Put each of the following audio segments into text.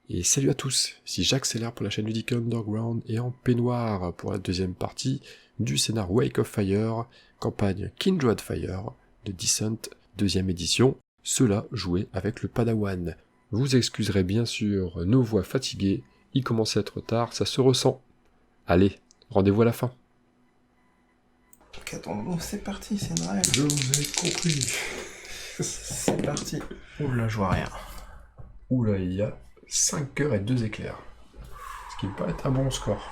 Et salut à tous, ici Jacques Seller pour la chaîne Ludique Underground et en peignoir pour la deuxième partie du scénar Wake of Fire, campagne Kindred Fire de Descent, deuxième édition, cela joué avec le Padawan. Vous excuserez bien sûr nos voix fatiguées, il commence à être tard, ça se ressent. Allez, rendez-vous à la fin. Qu'attendons, c'est parti, c'est une règle. Je vous ai compris. C'est parti. Oula, je vois rien. Oula, il y a 5 cœurs et 2 éclairs. Ce qui me paraît être un bon score.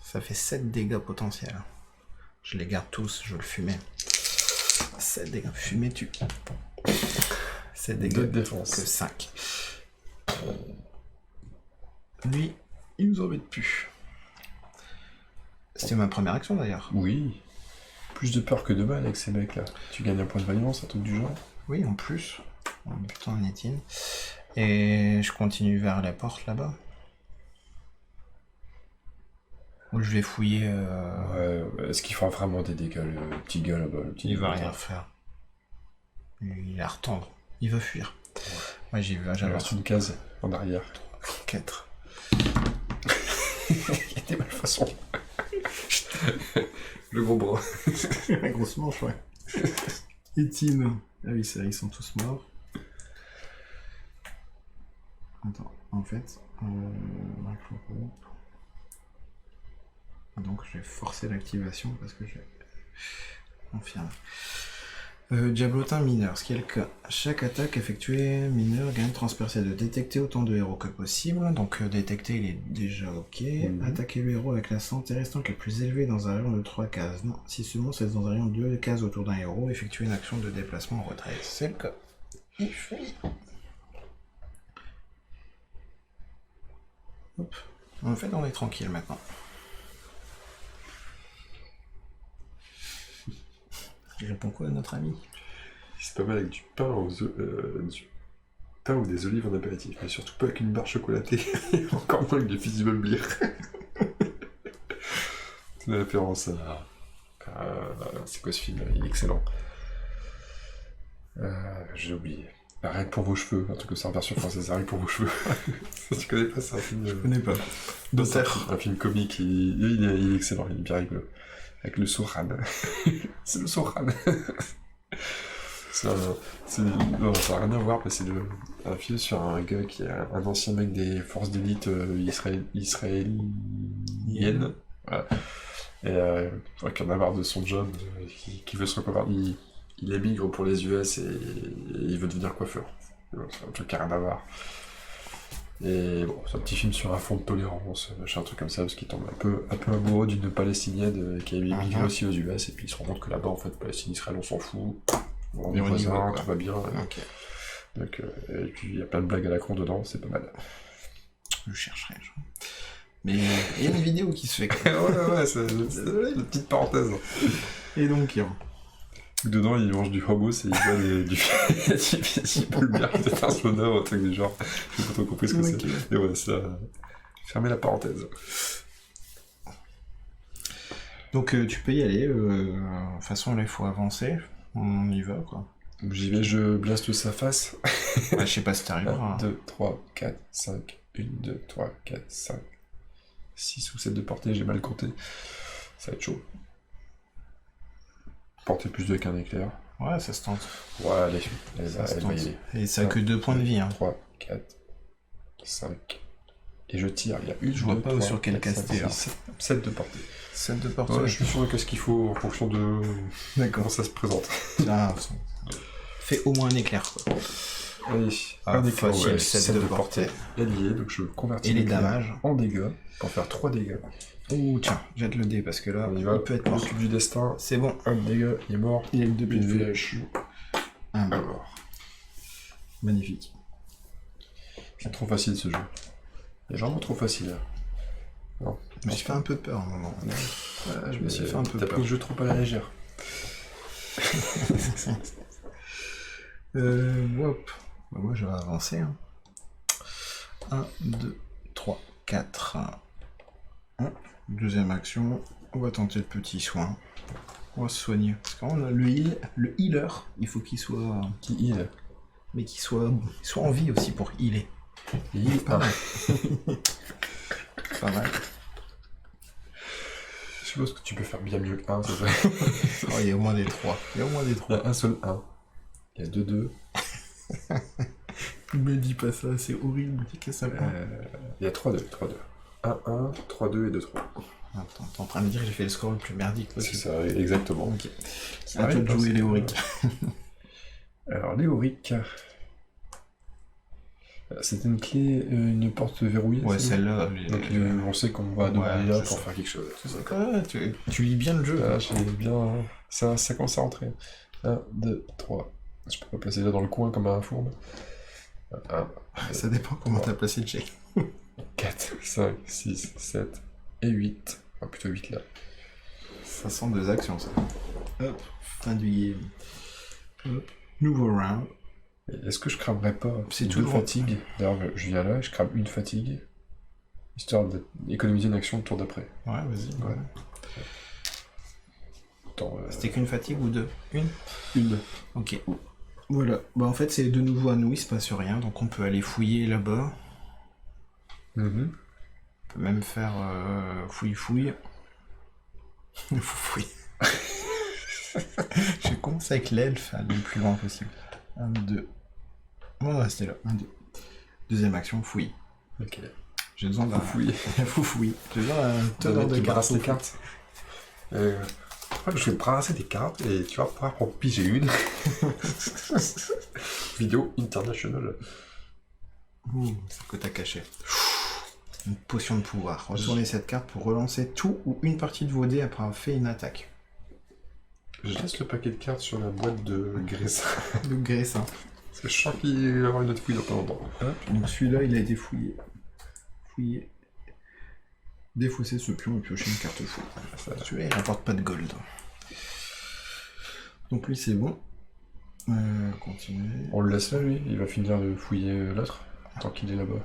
Ça fait 7 dégâts potentiels. Je les garde tous, je le fumais. 7 dégâts. Fumer tue. 7 dégâts. De défense. Que 5. Lui, il nous embête plus. C'était ma première action d'ailleurs. Oui. Plus de peur que de mal avec ces mecs-là. Tu gagnes un point de vaillance, un truc du genre. Oui, en plus. Oh, putain, on est in. Et je continue vers la porte là-bas. Ou je vais fouiller. Ouais, est-ce qu'il fera vraiment des dégâts, le petit gars là-bas, le petit Il va gars. rien faire. Il va retendre. Il va fuir. Ouais, j'y vais, j'avance. Reste une case en arrière. 4. Il y a des malfaçons. Le gros bras. La grosse manche, ouais. Et Tim. Ah oui, c'est vrai, ils sont tous morts. Attends, en fait... Donc je vais forcer l'activation parce que je confirme. Diablotin mineur, ce qui est le cas. Chaque attaque effectuée mineur gagne transpercée de détecter autant de héros que possible. Donc détecter il est déjà ok. Attaquer le héros avec la santé restante la plus élevée dans un rayon de 3 cases. Non, si ce monstre est dans un rayon de 2 cases autour d'un héros, effectuer une action de déplacement en retrait. C'est le cas. Il fuit. Hop. En fait on est tranquille maintenant. Il répond quoi à notre ami? C'est pas mal avec du pain du pain ou des olives en apéritif, mais surtout pas avec une barre chocolatée, encore moins avec du Fizzy Beer. C'est une référence à... c'est quoi ce film? Il est excellent. J'ai oublié. Rien que pour vos cheveux, un truc comme ça en version française, rien que pour vos cheveux. Tu connais pas, c'est un film... Je connais pas. C'est un film comique, il est excellent, il est bien rigolo. Avec le Soran. C'est le Soran. Non, ça n'a rien à voir, mais c'est un film sur un gars qui est un ancien mec des forces d'élite israéliennes. Voilà. Et qui en a marre de son job, qui veut se reconvertir. Il émigre pour les US et il veut devenir coiffeur. C'est un truc qui n'a rien à voir. Et bon, c'est un petit film sur un fond de tolérance, machin, un truc comme ça, parce qu'il tombe un peu amoureux d'une Palestinienne qui a émigré aussi aux US, et puis il se rend compte que là-bas, en fait, Palestine, Israël, on s'en fout. On est voisins, tout va bien. Ok. Donc, et puis il y a plein de blagues à la con dedans, c'est pas mal. Je chercherai. Mais il y a une vidéo qui se fait quand même. ouais, c'est une petite parenthèse. Et donc, dedans, il mange du hummus et il boit du Pulmer, peut-être un soda ou un truc du genre. Je n'ai pas trop compris ce que c'est. Et voilà, ça. Fermez la parenthèse. Donc, tu peux y aller. De toute façon, là, il faut avancer. On y va, quoi. Donc, j'y vais, je blaste sa face. Je sais pas si t'arriveras. 1, 2, 3, 4, 5. 1, 2, 3, 4, 5. 6 ou 7 de portée, j'ai mal compté. Ça va être chaud. Porter plus de qu'un éclair. Ouais, ça se tente. Ouais, allez, ça se tente. Et ça a que 2 points de vie. 3, 4, 5. Et je tire, il y a une. Je vois pas 3, sur quel casté. 7 de portée. 7 de portée. Ouais, je suis sûr de ce qu'il faut en fonction de comment ça se présente. Fais au moins un éclair, quoi. Allez, un éclair, facile, ouais, 7 de portée. Allié, donc je convertis les damages en dégâts pour faire 3 dégâts. Ouh, tiens, jette le dé parce que là, il peut être mort. Du destin, c'est bon. Un dégât, il est mort. Il est depuis une flèche. Un mort. Magnifique. C'est trop facile ce jeu. Il est vraiment trop facile. Non. Je me suis fait un peu peur à un moment. Ouais, je me suis fait un peu peur. T'as pris le jeu trop à la légère. Wop. Bah, moi je vais avancer. 1, 2, 3, 4. Deuxième action, on va tenter le petit soin. On va se soigner. Parce qu'on a le healer, il faut qu'il soit... Qui heal? Mais qu'il soit en vie aussi pour healer. Il Pas mal. Pas mal. Je suppose que tu peux faire bien mieux que 1, c'est vrai. Oh, il y a au moins des 3. Il y a au moins des Il y 3. a un seul 1. Il y a 2-2. Me dis pas ça, c'est horrible. Qu'est-ce que ça prend Il y a 3-2. 3-2. 1-1, 3-2 et 2-3. Attends, t'es en train de me dire que j'ai fait le score le plus merdique C'est possible. ça, exactement. Ok. Ça À toi arrive, de jouer c'est- les Auric. Alors, Léoric. C'était une clé, une porte verrouillée. Ouais, c'est celle-là. Donc on sait qu'on va devoir Ouais, aller là c'est pour ça. faire quelque chose. C'est ça. Ah, tu lis bien le jeu. Ah, j'ai bien... Ça commence à rentrer. 1, 2, 3. Je peux pas placer là dans le coin comme un fourbe. 1, Ça dépend comment t'as placé le check. 4, 5, 6, 7 et 8. Ah, plutôt 8 là. Ça sent deux actions, ça. Hop, fin du game. Hop, nouveau round. Et est-ce que je cramerais pas C'est deux toujours- fatigues? D'ailleurs, je viens là, je crame une fatigue. Histoire d'économiser une action le tour d'après. Ouais, vas-y. Ouais. Attends, C'était qu'une fatigue ou deux? une. Ok. Voilà. Bah en fait c'est de nouveau à nous, il se passe rien, donc on peut aller fouiller là-bas. Mhm. On peut même faire fouille-fouille. Fouille. Je commence avec l'elfe à aller le plus loin possible. 1, 2. On va rester là. 1, 2. Deuxième action, fouille. Ok. J'ai besoin d'un Fouiller. fouille. J'ai besoin d'un teneur de qui cartes. brasse les cartes. Je vais brasser des cartes et tu vas pouvoir en piger une. Vidéo internationale. Ouh, c'est ce que t'as caché. Une potion de pouvoir. Retournez cette carte pour relancer tout ou une partie de vos dés après avoir fait une attaque. Je laisse le paquet de cartes sur la boîte de graissin. Le graissin. Parce que je sens qu'il y aura une autre fouille dans pas longtemps. Donc celui-là, il a été fouillé. Fouillé. Défausser ce pion et piocher une carte fouille. Celui-là, il rapporte pas de gold. Donc lui, c'est bon. Continuer. On le laisse là, lui. Il va finir de fouiller l'autre. Tant qu'il est là-bas.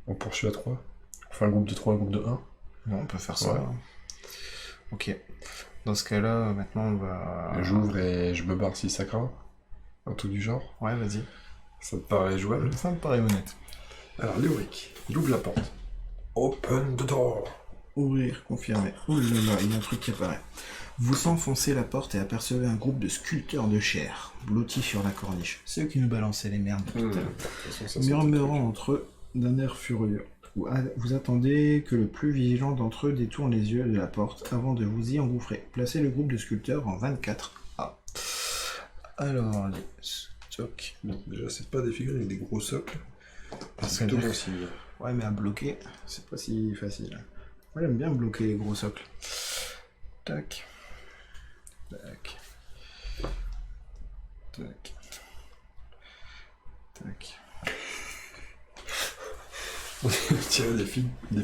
On poursuit à 3. On fait un groupe de 3, un groupe de 1. Bon, on peut faire ça. Ouais. Hein. Ok. Dans ce cas-là, maintenant, on va... J'ouvre et je me barre si ça craint. Un truc du genre. Ouais, vas-y. Ça te paraît jouable? Ça me paraît honnête. Alors, Léoric, il ouvre la porte. Open the door. Ouvrir, confirmer. Oh là là, il y a un truc qui apparaît. Vous enfoncez la porte et apercevez un groupe de sculpteurs de chair, blottis sur la corniche. Ceux qui nous balançaient les merdes depuis tout à l'heure. Murmurant entre eux d'un air furieux. Vous attendez que le plus vigilant d'entre eux détourne les yeux de la porte avant de vous y engouffrer. Placez le groupe de sculpteurs en 24A. Alors, les stocks. Bon, déjà, c'est pas des figurines avec des gros socles. C'est plutôt bien. bon signe. Ouais, mais à bloquer, c'est pas si facile. Moi, j'aime bien bloquer les gros socles. Tac. Tac. Tac. Tac. On tirait des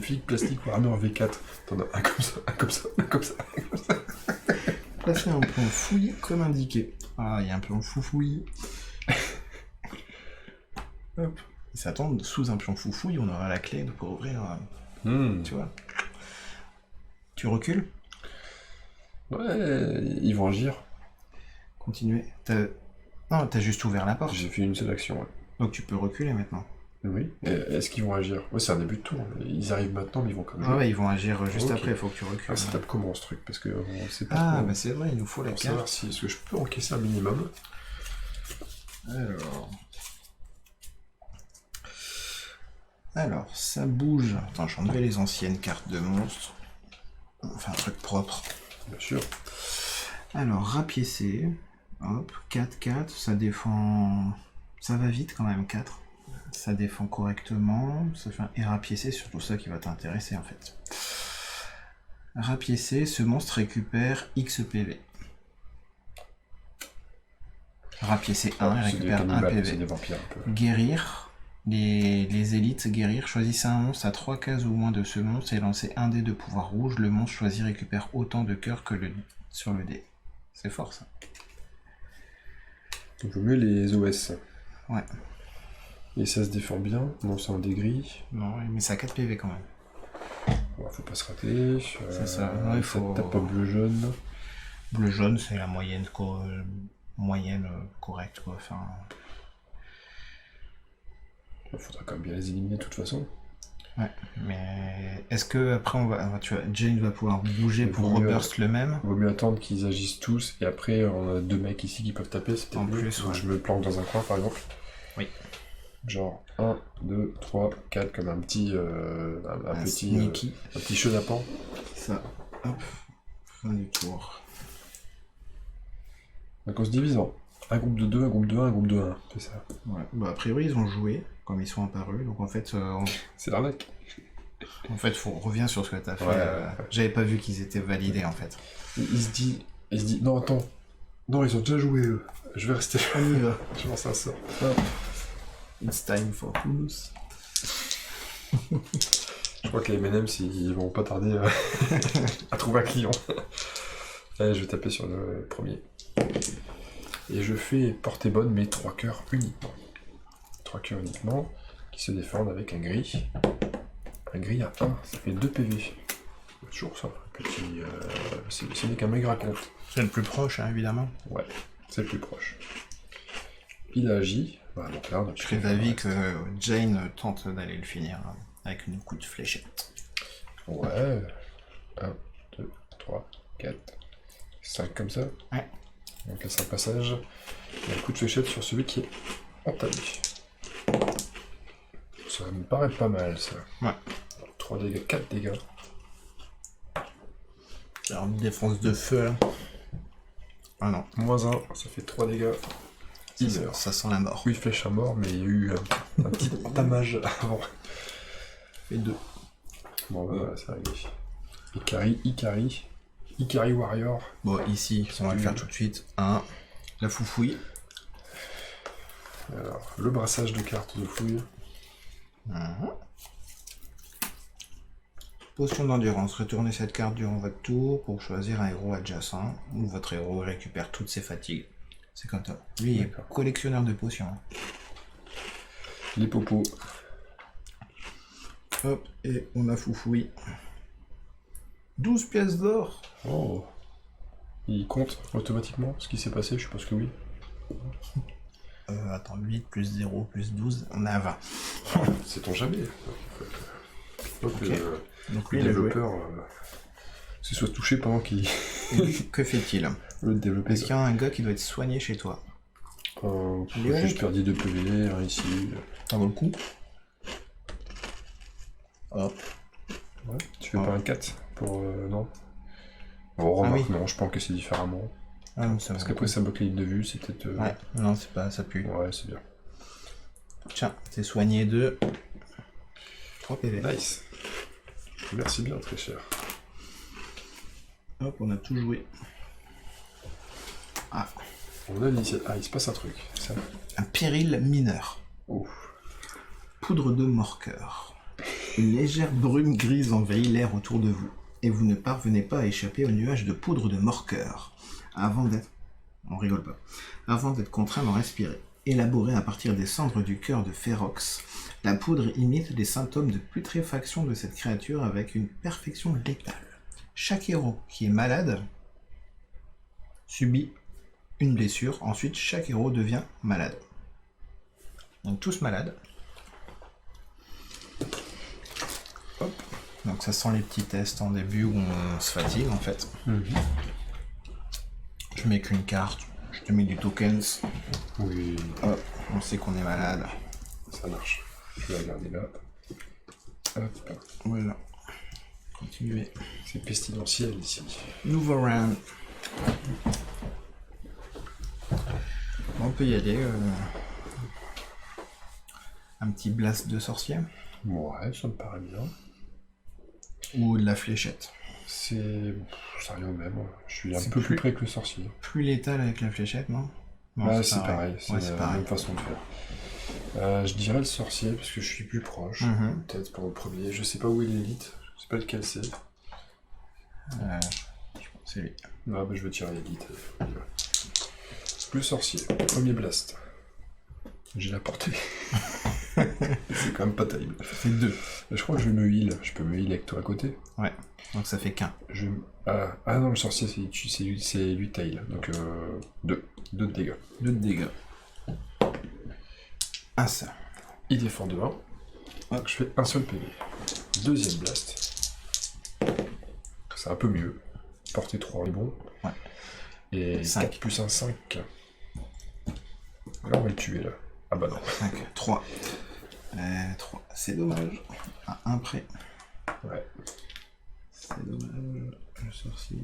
figues plastiques Warhammer V4. T'en as un comme ça, un comme ça, un comme ça, un comme ça. Placez un plan fouille comme indiqué. Ah, il y a un plan foufouille. Hop. Ils s'attendent sous un pion foufouille, on aura la clé pour ouvrir. Tu vois. Tu recules. Ouais, ils vont agir. Continuez. Non, t'as juste ouvert la porte. J'ai fait une seule action, ouais. Donc tu peux reculer maintenant. Oui. Est-ce qu'ils vont agir? Ouais, c'est un début de tour. Ils arrivent maintenant, mais ils vont comme Ah ouais, ils vont agir juste Ok. après, il faut que tu recules. Ah, ça tape comment ce truc? Parce que on sait pas Ah, trop. bah c'est vrai, il nous faut la Pour savoir carte. si est-ce que je peux encaisser un minimum. Alors, ça bouge. Attends, j'ai enlevé les anciennes cartes de monstres. On fait un truc propre. Bien sûr. Alors, rapiécé. Hop, 4-4, ça défend... Ça va vite quand même, 4. Ça défend correctement. Ça fait un... Et rapiécé, c'est surtout ça qui va t'intéresser en fait. Rapiécé, ce monstre récupère XPV. Rapiécé 1, il C'est des récupère 1 cannibales, PV. c'est des vampires un peu. Guérir. Les élites guérir, choisissez un monstre à 3 cases ou moins de ce monstre et lancez un dé de pouvoir rouge. Le monstre choisi récupère autant de cœurs que sur le dé. C'est fort ça. On peut mieux les OS. Ouais. Et ça se défend bien. Non, c'est un dégris. Non, mais ça a 4 PV quand même. Alors, faut pas se rater. C'est ça. Non, il faut... Tape pas bleu-jaune. Bleu-jaune, c'est la moyenne, moyenne correcte quoi. Enfin... Il faudra quand même bien les éliminer de toute façon. Ouais, mais est-ce que après tu vois, Jane va pouvoir bouger Mais pour vaut mieux- reburst le même? Vaut mieux attendre qu'ils agissent tous, et après on a 2 mecs ici qui peuvent taper, c'est peut-être En mieux. plus, Donc ouais. je me planque dans un coin par exemple. Oui. Genre 1, 2, 3, 4, comme un petit. Un petit. sneaky. Un petit chenapan. Ça. Hop. Fin du tour. Donc on se divise en un groupe de 2, un groupe de 1, un groupe de 1. C'est ça. Ouais. Bah, a priori, ils ont joué, comme ils sont apparus, donc en fait, C'est l'arnaque. on revient sur ce que t'as fait. Ouais, J'avais pas vu qu'ils étaient validés, en fait. Il se dit, non, attends. Non, ils ont déjà joué eux. Je vais rester. On y va. Je pense à ça. Hop. It's time for Who's. Je crois que les M&M's, ils vont pas tarder à trouver un client. Allez, je vais taper sur le premier. Et je fais portée bonne, mais 3 cœurs uniquement. 3 cœurs uniquement, qui se défendent avec un gris. Un gris à 1, ça fait 2 PV. Toujours ça, petit... ce n'est qu'un maigre à compte. C'est le plus proche, hein, évidemment. Ouais, c'est le plus proche. Il a agi. Voilà, donc là, Je serais d'avis que Jane tente d'aller le finir hein, avec une coup de fléchette. Ouais. 1, 2, 3, 4, 5 comme ça. Ouais. Donc à 5 passages. Et un coup de fléchette sur celui qui est entamé. Ça me paraît pas mal ça. Ouais. 3 dégâts, 4 dégâts. Alors, une défense de feu, là. Ah non. Moins 1, ça fait 3 dégâts. Il meurt. Ça sent la mort. Oui, flèche à mort, mais il y a eu un petit entamage avant. Et 2. Bon, bah, voilà, c'est réglé. Ikari Warrior. Bon, ici, on va le faire tout de suite. 1. La foufouille. Alors, le brassage de cartes de fouille. Potion d'endurance. Retournez cette carte durant votre tour pour choisir un héros adjacent où votre héros récupère toutes ses fatigues. C'est comme ça. Lui, il est D'accord. collectionneur de potions. Les popos. Hop, et on a foufouille. 12 pièces d'or. Oh. Il compte automatiquement ce qui s'est passé, je suppose que oui. Attends, 8 plus 0 plus 12, on est à 20. Sait-on jamais. Faut que Donc le lui, il a joué. développeur se soit touché pendant qu'il Que fait-il? le développait. Est-ce qu'il y a un gars qui doit être soigné chez toi? J'ai juste perdu 2 PV, un ici. Ça vaut le coup? Hop. Ouais. Tu fais Ah. pas un 4 pour... non. Bon, remarque, oui. non, je pense que c'est différemment. Ah, mais ça Parce vaut le qu'après ça bloque les lignes de vue, c'est peut-être... coup. Ouais, non, c'est pas, ça pue. Ouais, c'est bien. Tiens, t'es soigné de 3 PV. Nice. Merci bien, très cher. Hop, on a tout joué. On a l'initiative. Ah, il se passe un truc. Ça. Un péril mineur. Oh. Poudre de mort-cœur. Une légère brume grise envahit l'air autour de vous, et vous ne parvenez pas à échapper au nuage de poudre de mort-cœur. Avant d'être... On rigole pas. Avant d'être contraint d'en respirer. Élaborée à partir des cendres du cœur de Ferox, la poudre imite les symptômes de putréfaction de cette créature avec une perfection létale. Chaque héros qui est malade subit une blessure. Ensuite, chaque héros devient malade. Donc tous malades. Hop. Donc ça sent les petits tests en début où on se fatigue en fait. Je mets qu'une carte, je te mets du tokens. Oui, Hop, on sait qu'on est malade. ça marche. Je vais regarder là. Hop. Voilà. Continuez. C'est pestilentiel ici. Nouveau round. Bon, on peut y aller. Un petit blast de sorcier. Ouais, ça me paraît bien. Ou de la fléchette. C'est... ça revient au même. Je suis un C'est peu plus plus- près que le sorcier. Plus létal avec la fléchette, non? Non, Ah, c'est pareil. C'est Ouais, c'est la pareil. même façon de faire. Je dirais le sorcier parce que je suis plus proche. Mhm. Peut-être pour le premier. Je sais pas où est l'élite. Je sais pas lequel c'est. Je pense que c'est lui. Ah, bah, je vais tirer l'élite. Le sorcier. Premier blast. J'ai la portée. C'est quand même pas terrible. Ça fait 2. Je crois que je vais me heal. Je peux me heal avec toi à côté. Ouais. Donc ça fait qu'un. Ah non, le sorcier, c'est lui tail. Donc 2. 2 de dégâts. 2 de dégâts. Ah ça. Il défend de 1. Donc je fais un seul PV. Deuxième blast. C'est un peu mieux. Portée 3 est bon. Ouais. Et 5. 4 plus 1, 5. Là, on va le tuer, là. Ah bah non. 5, 3. 3, c'est dommage. À 1 près. Ouais. C'est dommage. Le sorcier.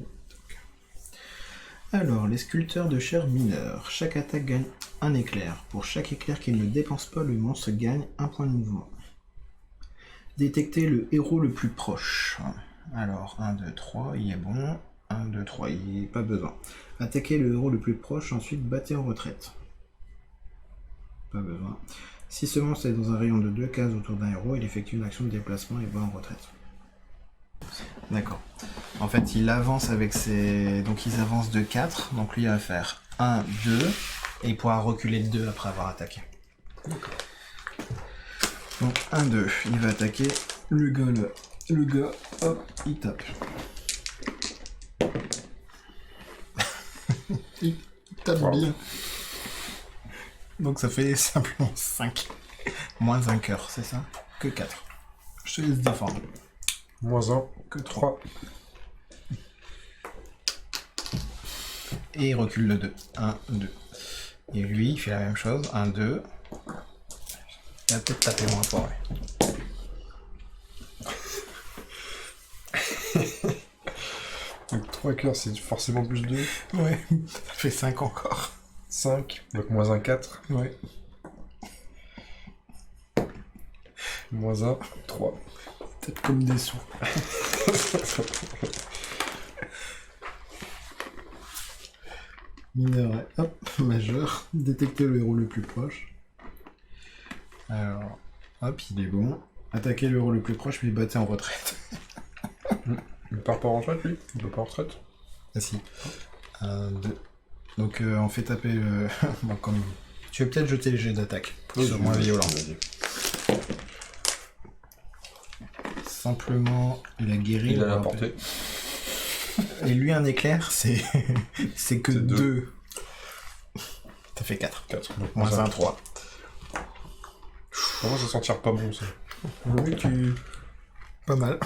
Alors, les sculpteurs de chair mineurs. Chaque attaque gagne un éclair. Pour chaque éclair qu'il ne dépense pas, le monstre gagne un point de mouvement. Détectez le héros le plus proche. Alors, 1, 2, 3, il est bon. 1, 2, 3, il n'y a pas besoin. Attaquez le héros le plus proche, ensuite battez en retraite. Pas besoin. Si ce monstre est dans un rayon de 2 cases autour d'un héros, il effectue une action de déplacement et va en retraite. D'accord. En fait, il avance avec ses... Donc ils avancent de 4, donc lui il va faire 1, 2, et il pourra reculer de 2 après avoir attaqué. D'accord. Donc 1, 2, il va attaquer le gars là. Le gars, hop, il tape. Il tape bien. Donc ça fait simplement 5. Moins un cœur, c'est ça? Que 4. Je te laisse défendre. Moins 1, que 3. Et il recule de 2. 1, 2. Et lui, il fait la même chose. 1, 2. Il va peut-être taper moins fort, ouais. Donc 3 cœurs, c'est forcément plus 2. Ouais, ça fait 5 encore. 5, donc moins 1, 4. Ouais. Moins 1, 3. Peut-être comme des sous. Mineur, hop, majeur. Détecter le héros le plus proche. Alors, hop, il est bon. Attaquer le héros le plus proche, mais battez en retraite. Il part pas en retraite, lui? Il va pas en retraite? Ah si. 1, 2. Donc on fait taper le... bon, comme... Tu veux peut-être jeter les jets d'attaque, qui sont moins violents. Simplement, il a guéri. Il a la portée. Et lui, un éclair, c'est c'est que 2. T'as fait 4. 4. Donc Moins 1, 3. Comment ça sentir pas bon, ça? Oui, tu... Pas mal.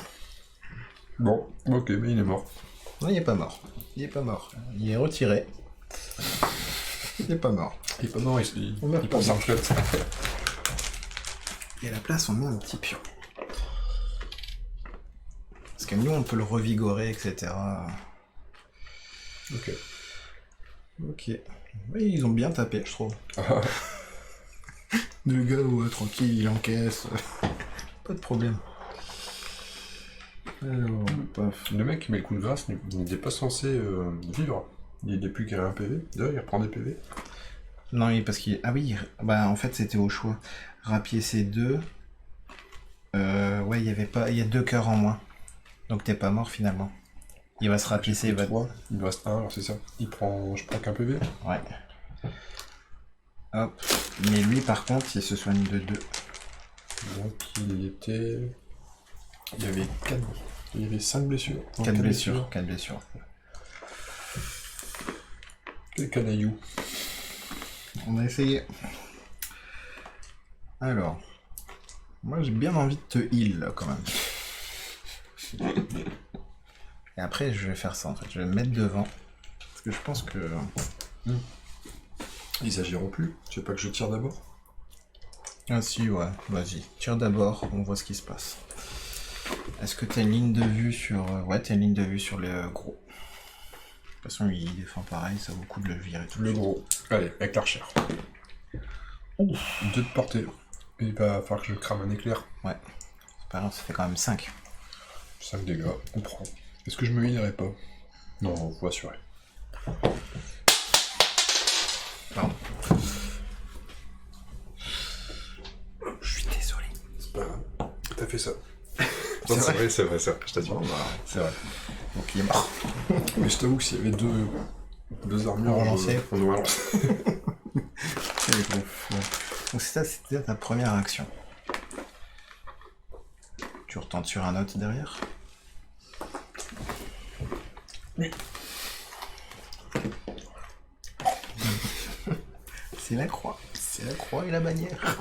Bon, ok, mais il est mort. Non, il est pas mort. Il est pas mort. Il est retiré. Il est pas mort. Il est pas mort, il pense à retraite. Et à la place, on met un petit pion. Parce que nous, on peut le revigorer, etc. Ok. Ok. Oui, ils ont bien tapé, je trouve. Le gars, ouais, tranquille, il encaisse. Pas de problème. Alors, paf. Le mec qui met le coup de grâce n'était pas censé vivre. Il n'est plus qu'à un PV. D'ailleurs, il reprend des PV. Non, parce qu'il... Ah oui, bah en fait, c'était au choix. Rapiécer 2. Ouais, il y avait pas... Il y a 2 cœurs en moins. Donc t'es pas mort, finalement. Il va se rapiécer, il va... 3. Il me reste 1, alors c'est ça. Je prends qu'un PV. Ouais. Hop. Mais lui, par contre, il se soigne de 2. Donc, il était... Il y avait 4... Il y avait 5 blessures. 4 blessures. 4 blessures. Quel canaillou. On a essayé. Alors. Moi, j'ai bien envie de te heal, là, quand même. Et après, je vais faire ça, en fait. Je vais me mettre devant. Parce que je pense que... Ils agiront plus. Tu veux pas que je tire d'abord? Ah si, ouais. Vas-y. Tire d'abord, on voit ce qui se passe. Est-ce que t'as une ligne de vue sur... Ouais, t'as une ligne de vue sur le gros. De toute façon, il défend pareil, ça vaut le coup de le virer tout Le gros. Allez, avec l'archer. 2 de portée. Et il va falloir que je crame un éclair. Ouais. C'est pas grave, ça fait quand même 5. 5 dégâts, on prend. Est-ce que je me healerai pas? Non, faut assurer. Pardon. Je suis désolé. C'est pas grave. T'as fait ça. Non, c'est vrai, c'est vrai, ça. Je t'ai dit. Bon, bah, c'est vrai. Donc il est mort. Mais je t'avoue que s'il y avait deux armures, On relançait. on aurait lancé. Donc ça, c'était ta première action. Tu retentes sur un autre derrière. Oui. C'est la croix. C'est la croix et la bannière.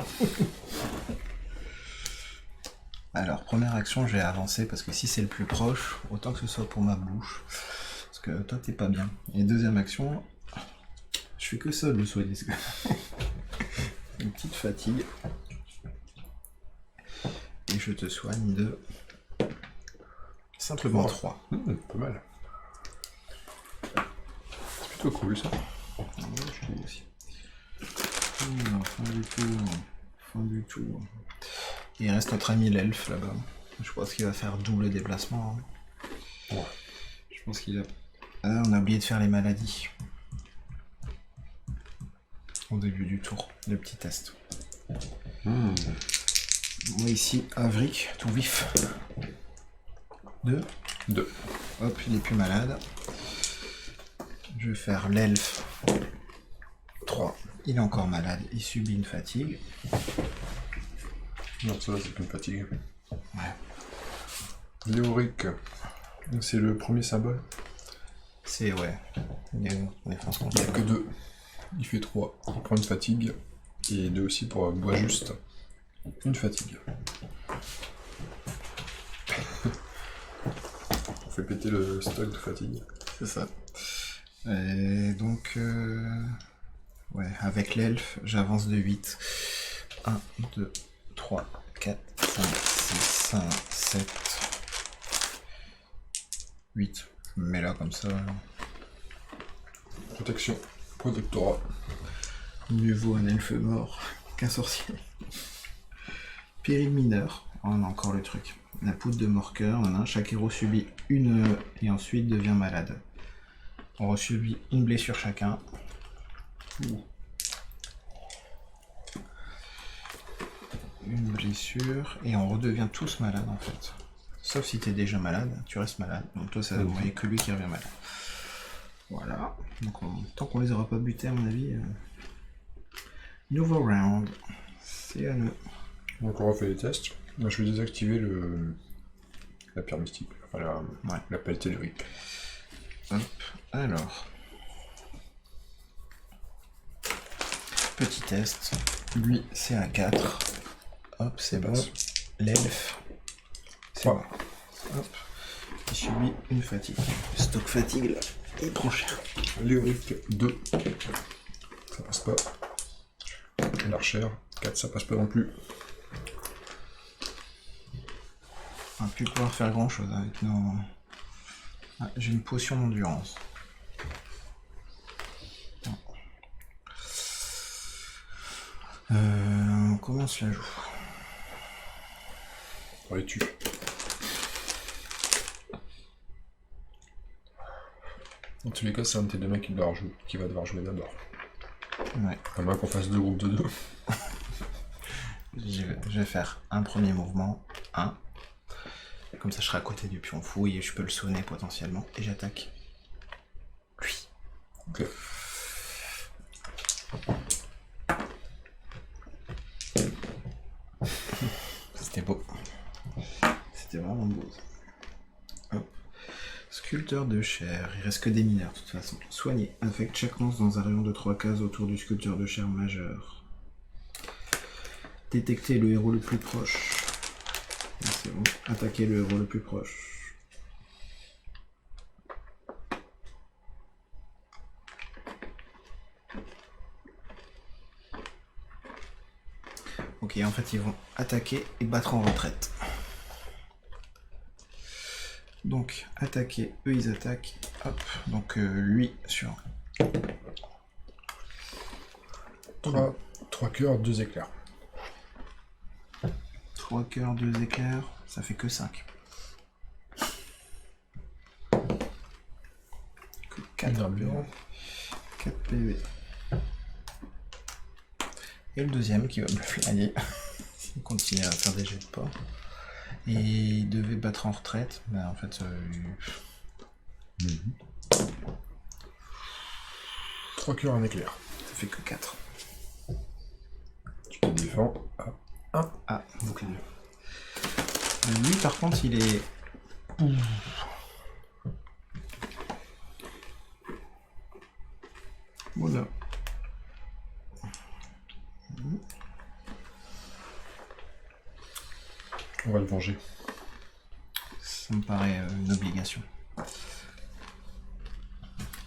Alors, première action, je vais avancer parce que si c'est le plus proche, autant que ce soit pour ma bouche. Parce que toi, t'es pas bien. Et deuxième action, je fais que ça de le soigner. Une petite fatigue. Et je te soigne de simplement 3. Pas mal. C'est plutôt cool ça. Je trouve aussi. Fin du tour. Fin du tour. Il reste notre ami l'elfe là-bas. Je pense qu'il va faire double déplacement. Hein. Ouais. Je pense qu'il a... Ah, on a oublié de faire les maladies. Au début du tour, le petit test. Moi ici, Avric, tout vif. 2. Hop, il est plus malade. Je vais faire l'elfe. 3. Il est encore malade, il subit une fatigue. Non, ça va, c'est plus une fatigue. Ouais. Léoric, c'est le premier symbole. C'est, ouais. Défense contre. Il n'y a que 2. Il fait 3. Il prend une fatigue. Et 2 aussi pour bois juste. Une fatigue. On fait péter le stock de fatigue. C'est ça. Et donc, ouais, avec l'elfe, j'avance de 8. 1, 2, 3, 4, 5, 6, 5, 7, 8. Je me mets là comme ça. Protection. Protectorat. Mieux vaut un elfe mort qu'un sorcier. Péril mineur. Oh, on a encore le truc. La poudre de mort-cœur. Chaque héros subit une et ensuite devient malade. On subit une blessure chacun. Une blessure. Et on redevient tous malades en fait. Sauf si t'es déjà malade, tu restes malade. Donc toi, ça ne voyait que lui qui revient malade. Voilà. Donc tant qu'on les aura pas butés, à mon avis. Nouveau round. C'est à nous. Donc on refait les tests. Moi, je vais désactiver la pierre mystique. Enfin, la pelle tellurique. Hop. Alors. Petit test. Lui, c'est un 4. Hop, c'est bon. L'elfe. C'est bon. Hop. Il subit une fatigue. Stock fatigue, là. Il prend cher. Léoric 2. Ça passe pas. L'archère 4, ça passe pas non plus. On va plus pouvoir faire grand chose avec nos. Ah, j'ai une potion d'endurance. Comment on se la joue? On les tue. Dans tous les cas, c'est un de tes deux mecs qui va devoir jouer d'abord. Ouais. À moins qu'on fasse 2 groupes de 2. Je vais faire un premier mouvement. 1. Comme ça, je serai à côté du pion fouille et je peux le sonner potentiellement. Et j'attaque lui. Ok. C'était beau. C'était vraiment beau. Hop. Sculpteur de chair. Il reste que des mineurs de toute façon. Soigner. Affecte chaque lance dans un rayon de 3 cases autour du sculpteur de chair majeur. Détecter le héros le plus proche. C'est bon. Attaquer le héros le plus proche. Ok, en fait, ils vont attaquer et battre en retraite. Donc, attaquer, eux ils attaquent. Hop, donc lui sur 3 cœurs, 2 éclairs. 3 cœurs, 2 éclairs, ça fait que 5. Que 4 PV. 4 PV. Et le deuxième qui va me le flinguer. Il continue à faire des jets de pas. Et il devait battre en retraite, mais en fait... 3 cœurs, 1 éclair. Ça fait que 4. Tu te défends à 1. Ah, bouclier. Lui par contre il est... Voilà. On va le venger. Ça me paraît une obligation.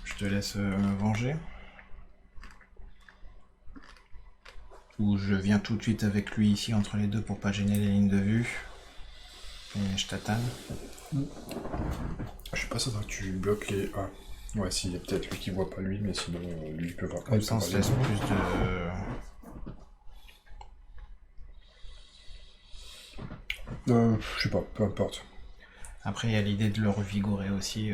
Je te laisse me venger. Ou je viens tout de suite avec lui ici entre les deux pour pas gêner les lignes de vue. Et je t'attends. Je suis pas certain que tu bloques les... Ah, ouais, si, il y a peut-être lui qui voit pas lui, mais sinon, lui, il peut voir Comme ça, on se laisse plus de... Je sais pas, peu importe. Après, il y a l'idée de le revigorer aussi.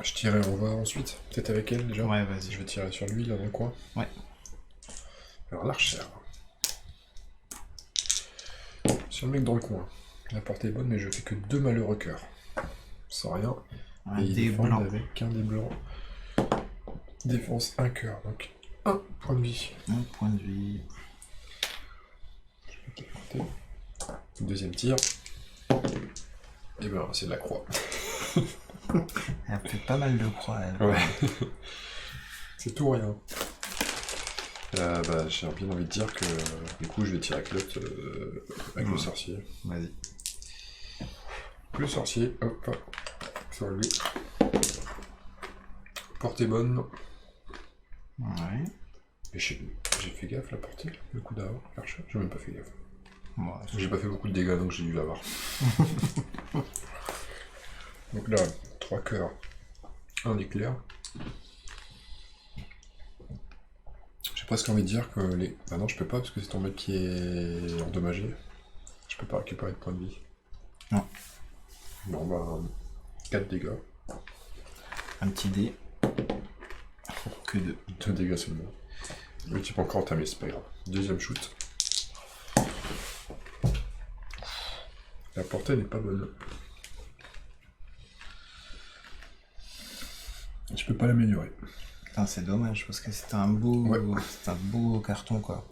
Je tirerai, on va ensuite. Peut-être avec elle, déjà. Ouais, vas-y. Je vais tirer sur lui, là, dans le coin. Ouais. Alors, l'archère. Sur le mec dans le coin. La portée est bonne, mais je fais que 2 malheureux cœurs. Sans rien. Un Et il dé défend blanc. avec un dé blanc. Défense 1 cœur, donc 1 point de vie. Un point de vie. Deuxième tir. Et ben, c'est de la croix. Elle fait pas mal de croix, elle. Ouais. C'est tout ou rien. Bah, j'ai bien envie de dire que du coup je vais tirer avec l'autre, avec le sorcier. Vas-y. Le sorcier, hop, sur lui. Portée bonne. Ouais. Et j'ai fait gaffe la portée, le coup d'avant, l'archer, j'ai même pas fait gaffe. Bon, J'ai pas fait beaucoup de dégâts donc j'ai dû l'avoir. Donc là, 3 cœurs, 1 éclair. J'ai presque envie de dire que les... Ah non, je peux pas parce que c'est ton mec qui est endommagé. Je peux pas récupérer de points de vie. Non. Bon bah, 4 dégâts. un petit dé. Que 2. 2 dégâts seulement. Mais tu peux encore entamer, c'est pas grave. Deuxième shoot. La portée n'est pas bonne. Je peux pas l'améliorer. Putain, c'est dommage parce que c'était un beau, Ouais. c'est un beau carton quoi.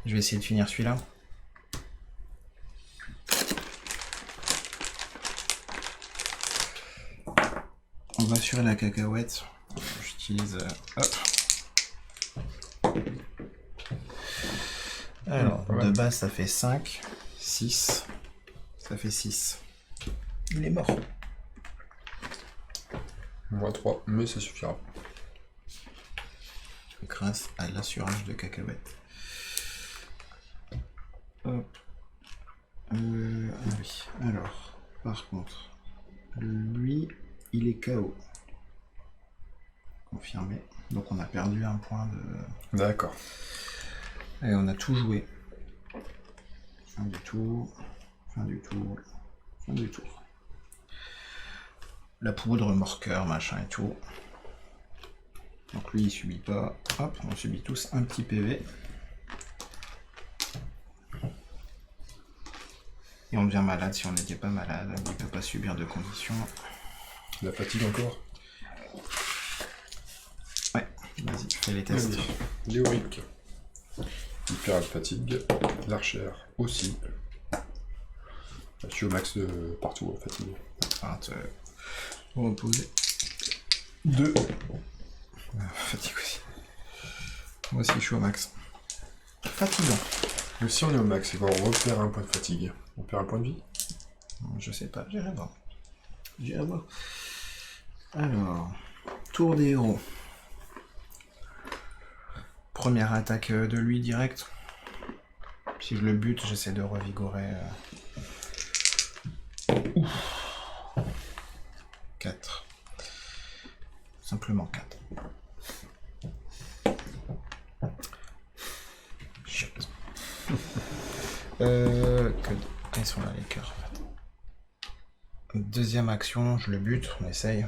Je vais essayer de finir celui-là. On va sur la cacahuète. J'utilise. Hop. Alors, pas mal. de base, ça fait 5, 6. Ça fait 6. Il est mort. Moins 3, mais ça suffira. Grâce à l'assurage de cacahuète. Hop. Ah oui. Alors, par contre, lui, il est KO. Confirmé. Donc on a perdu un point de... D'accord. Et on a tout joué. Fin du tour. Fin du tour. Fin du tour. La poudre, marqueur, machin et tout. Donc lui il subit pas. Hop, on subit tous un petit PV. Et on devient malade si on n'était pas malade. Il ne peut pas subir de conditions. La fatigue encore. Ouais, vas-y, fais les tests. Léorique. Il perd la fatigue. L'archère aussi. Je suis au max de partout en fatigue. Enfin, te reposer. 2. Fatigue aussi. Moi aussi je suis au max. Fatigant. Mais si on est au max, on repère un point de fatigue. On perd un point de vie. Je sais pas, j'irai voir. J'irai voir. Alors, tour des héros. Première attaque de lui direct. Si je le bute, j'essaie de revigorer. 4. Simplement 4. Chut. Ils sont là les cœurs. En fait. Deuxième action, je le bute, on essaye.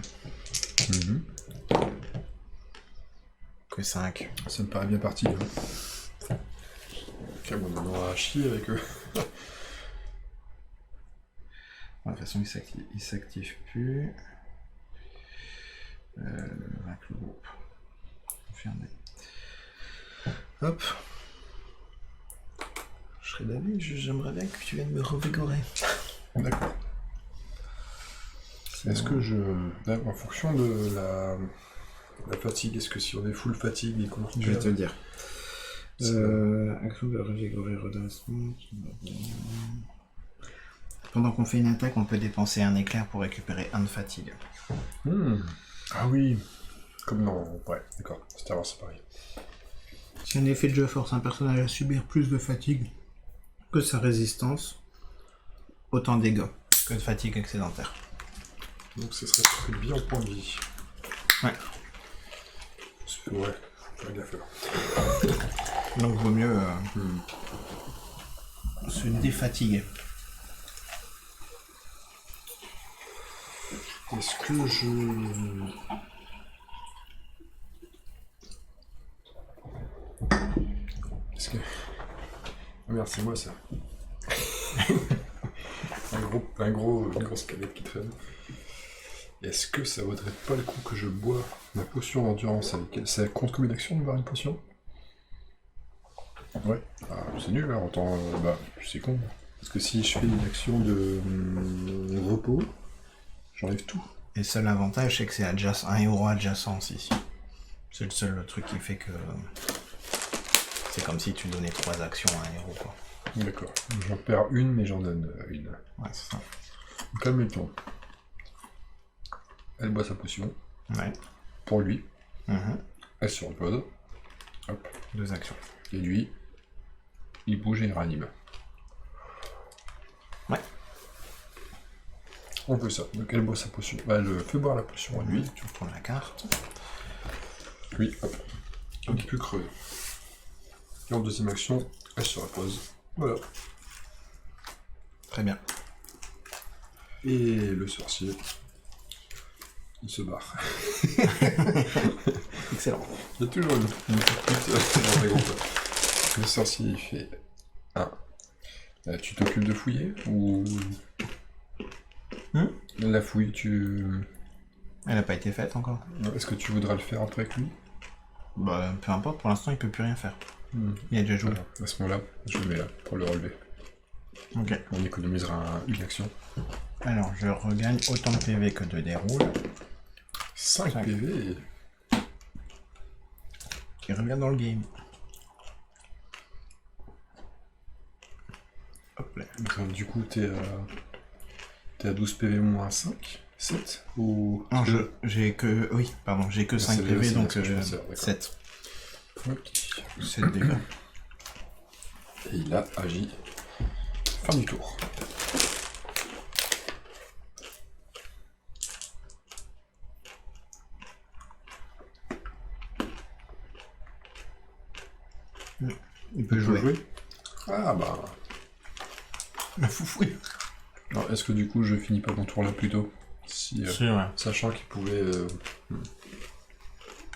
Que 5. Ça me paraît bien parti. Hein. Ok, bon, on aura à chier avec eux. De toute façon, il s'active plus. Avec le groupe. Confirmé. Hop. Je serais d'avis, j'aimerais bien que tu viennes me revigorer. D'accord. Est-ce que je... En fonction de la fatigue, est-ce que si on est full fatigue et qu'on... Je vais te dire. Action de revigorer, redressement. Pendant qu'on fait une attaque, on peut dépenser un éclair pour récupérer un de fatigue. Ah oui. Comme dans... Ouais, d'accord. Star Wars, c'est pareil. Si un effet de jeu force un personnage à subir plus de fatigue que sa résistance, autant de dégâts que de fatigue excédentaire. Donc ce serait réduit en points de vie. Ouais. Ouais, faut faire gaffe là. Donc vaut mieux se défatiguer. Est-ce que je... Est-ce que... Oh merde, c'est moi ça. une grosse canette qui traîne. Est-ce que ça vaudrait pas le coup que je bois ma potion d'endurance avec elle? Ça compte comme une action de boire une potion? Ouais. Ah, c'est nul là, autant... bah, c'est con. Parce que si je fais une action de repos, j'enlève tout. Et le seul avantage, c'est que c'est un héros adjacent ici. C'est le seul truc qui fait que... C'est comme si tu donnais 3 actions à un héros, quoi. D'accord. J'en perds une, mais j'en donne une. Ouais, c'est ça. Calme-toi. Elle boit sa potion. Ouais. Pour lui. Elle se repose. Hop. 2 actions. Et lui, il bouge et il ranime. Ouais. On peut ça. Donc elle boit sa potion. Bah, elle fait boire la potion à lui. Tu retournes la carte. Lui, hop. Un petit peu creux. Et en deuxième action, elle se repose. Voilà. Très bien. Et le sorcier, il se barre. Excellent. Il y a toujours une petite dans les groupes. Le sorcier, il fait 1. Tu t'occupes de fouiller ou... La fouille, tu... Elle n'a pas été faite encore. Est-ce que tu voudras le faire après avec lui? Bah, peu importe, pour l'instant, il peut plus rien faire. Il a déjà joué. Voilà. À ce moment-là, je le mets là pour le relever. Ok. On économisera une action. Alors, je regagne autant de PV que de déroule. 5 PV. Qui revient dans le game. Hop là. Donc, du coup, t'es à 12 PV moins 5 7 ou... Non, j'ai que... Oui, pardon, j'ai que 5 c'est PV, les- donc c'est ce que je pensais, d'accord. 7. Ok. 7 dégâts. Et il a agi. Fin du tour. Il peut jouer. Ah bah... La foufouille. Alors, est-ce que du coup, je finis pas mon tour là plus tôt? Si, C'est vrai. sachant qu'il pouvait...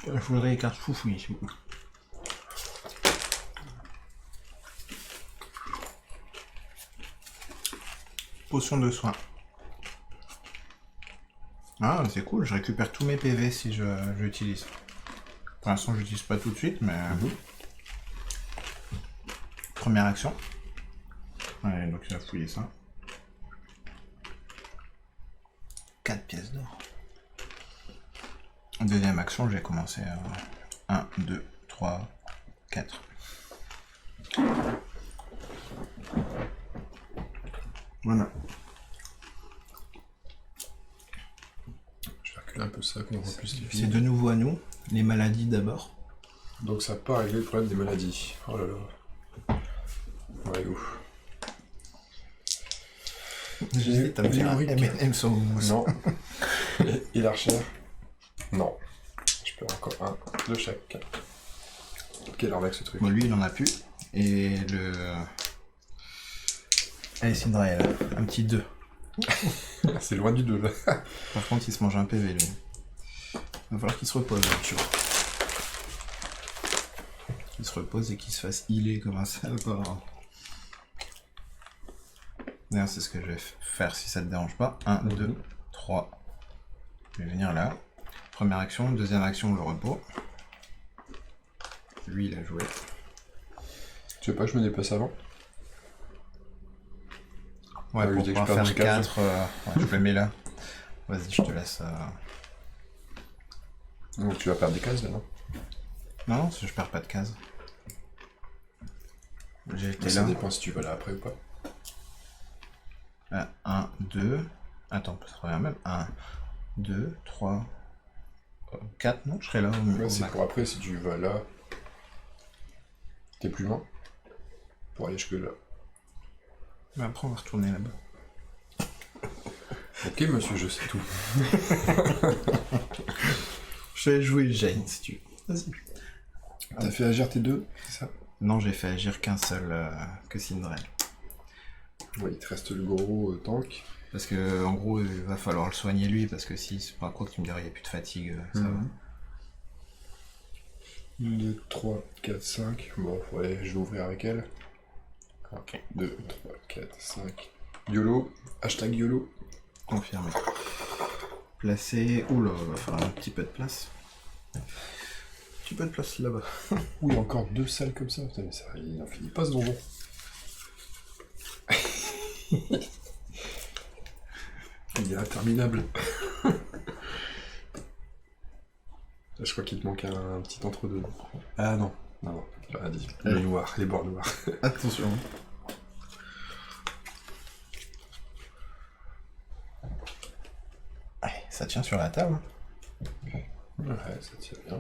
Je voudrais les cartes foufouille, s'il vous plaît. Potion de soin. Ah, c'est cool, je récupère tous mes PV si j'utilise. Pour l'instant, je l'utilise pas tout de suite, mais... Première action. Ouais, donc il a fouillé ça. 4 pièces d'or. Deuxième action, j'ai commencé à 1, 2, 3, 4. Voilà. Je vais reculer un peu ça, qu'on voit plus les C'est filles. de nouveau à nous. Les maladies d'abord. Donc ça n'a pas réglé le problème des maladies. Oh là là. Ouais, ouf. J'hésite à me faire un M&M sur mousse. Non. Et l'archère? Non. Je peux encore un de chaque. Quelle arnaque ce truc. Bon, lui, il en a plus. Et le... Allez, Cinderella, un petit 2. C'est loin du 2 là. Par contre, il se mange un PV, lui. Il va falloir qu'il se repose, tu vois. Qu'il se repose et qu'il se fasse healer comme un salopard. D'ailleurs, c'est ce que je vais faire si ça te dérange pas. 1, 2, 3. Je vais venir là. Première action, deuxième action, le repos. Lui, il a joué. Tu veux pas que je me déplace avant? Ouais, Ah oui, pour dès que je pouvoir perds faire des cases. 4, ouais, je le mets là. Vas-y, je te laisse... Donc tu vas perdre des cases là, non? Non, non, je perds pas de cases. J'ai été Ça là. dépend si tu vas là après ou pas. 1, 2. Attends, ça revient même. 1, 2, 3, 4. Non, je serai là au Ouais, c'est max. pour après, si tu vas là, t'es plus loin pour aller jusque là. Mais après, on va retourner là-bas. Ok, monsieur, je sais tout. Je vais jouer Jane si tu veux. Vas-y. T'as fait agir tes deux, c'est ça? Non, j'ai fait agir qu'un seul, que Sindrel. Ouais, il te reste le gros tank. Parce que, en gros, il va falloir le soigner lui, parce que si, c'est pas quoi que tu me diras, il n'y a plus de fatigue, ça va. 1, 2, 3, 4, 5. Bon, ouais, je vais ouvrir avec elle. Ok. 2, 3, 4, 5. YOLO. Hashtag YOLO. Confirmé. Placer. Oula, on va faire un petit peu de place. Un petit peu de place là-bas. Ouh, il y a encore 2 salles comme ça. Putain, mais ça, il n'en finit pas ce donjon. Il est interminable. Là, je crois qu'il te manque un petit entre-deux. Ah non, non. J'aurais dit. Les noirs, les bords noirs. Attention. Allez, ça tient sur la table. Ouais, ça tient bien.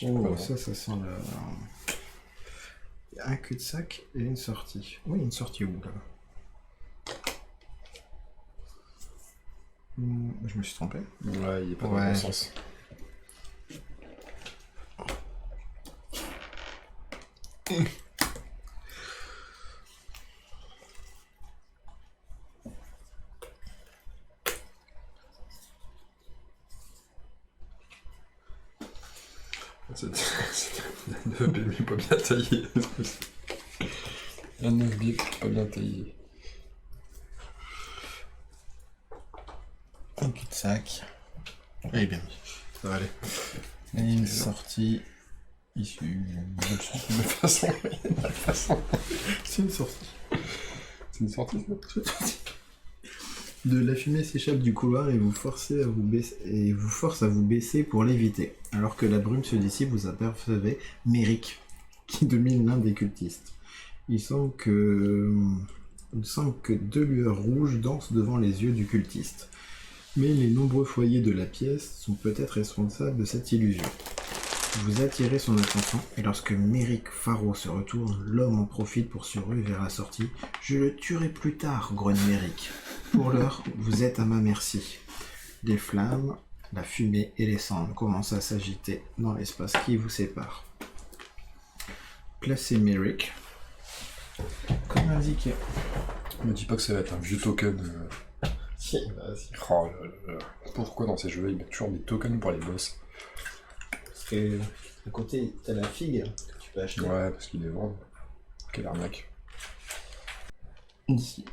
Oh, ça sent le... Il y a un cul-de-sac et une sortie. Oui, une sortie où, là? Je me suis trompé. Ouais, il est pas dans Ouais. le bon sens. C'est un 9 BB pas bien taillé. Un 9 BB pas bien taillé. Un cul-de-sac. Eh bien, ça va aller. Et une sortie issue De façon. C'est une sortie. C'est une sortie, ça? De la fumée s'échappe du couloir et vous force à vous baisser pour l'éviter. Alors que la brume se dissipe, vous apercevez Merrick, qui domine l'un des cultistes. Il semble que 2 lueurs rouges dansent devant les yeux du cultiste. Mais les nombreux foyers de la pièce sont peut-être responsables de cette illusion. Vous attirez son attention, et lorsque Merrick Faro se retourne, l'homme en profite pour se ruer vers la sortie. « Je le tuerai plus tard, grogne Merrick. Pour l'heure, vous êtes à ma merci. » Les flammes, la fumée et les cendres commencent à s'agiter dans l'espace qui vous sépare. Placez Merrick. Comme indiqué. Me dis pas que ça va être un vieux token. Si, vas-y. Oh là là. Pourquoi dans ces jeux-là ils mettent toujours des tokens pour les boss? Parce que à côté, t'as la figue que tu peux acheter. Ouais, parce qu'ils les vendent. Quelle arnaque. Ici.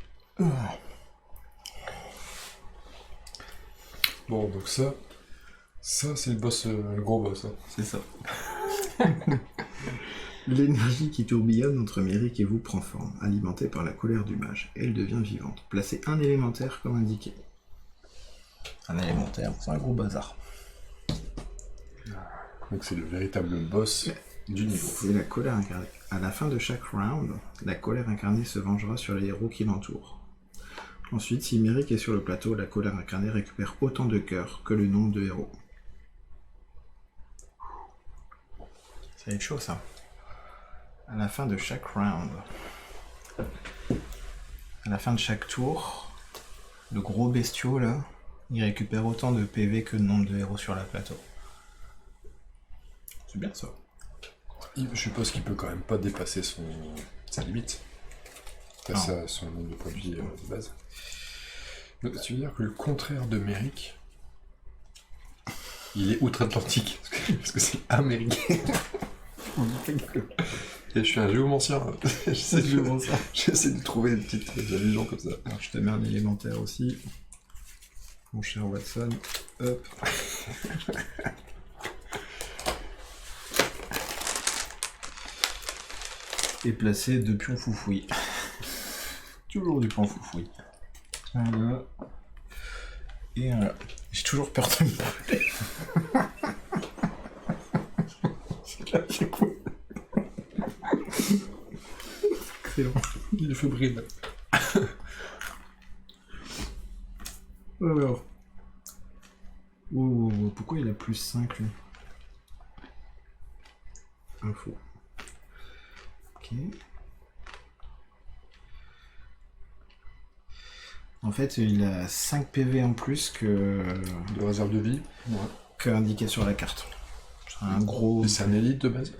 Bon, donc ça c'est le boss, le gros boss. Hein. C'est ça. L'énergie qui tourbillonne entre Merrick et vous prend forme, alimentée par la colère du mage. Elle devient vivante. Placez un élémentaire comme indiqué. Un élémentaire, c'est un gros bazar. Donc c'est le véritable boss du niveau. C'est la colère incarnée. À la fin de chaque round, la colère incarnée se vengera sur les héros qui l'entourent. Ensuite, si Merrick est sur le plateau, la colère incarnée récupère autant de cœurs que le nombre de héros. Ça va être chaud, ça. À la fin de chaque round. À la fin de chaque tour, le gros bestiau, là, il récupère autant de PV que le nombre de héros sur la plateau. C'est bien, ça. Je suppose qu'il peut quand même pas dépasser sa limite. Enfin, son nombre de produits de base. Donc, tu veux dire que le contraire de Merrick, il est outre-Atlantique, parce que c'est américain. Et je suis un géomancien. J'essaie de trouver des petites allusions comme ça. Alors, je te mets un élémentaire aussi. Mon cher Watson. Hop. Et placer 2 pions foufouilles. Toujours du pion foufouille. Voilà. Et voilà. J'ai toujours peur de me brûler. C'est cool. fébrile. Alors. Oh, pourquoi il a plus 5 lui? Info. Ok. En fait, il a 5 PV en plus que De réserve de vie. Ouais. indiqué sur la carte. C'est un gros. Et c'est un élite de base.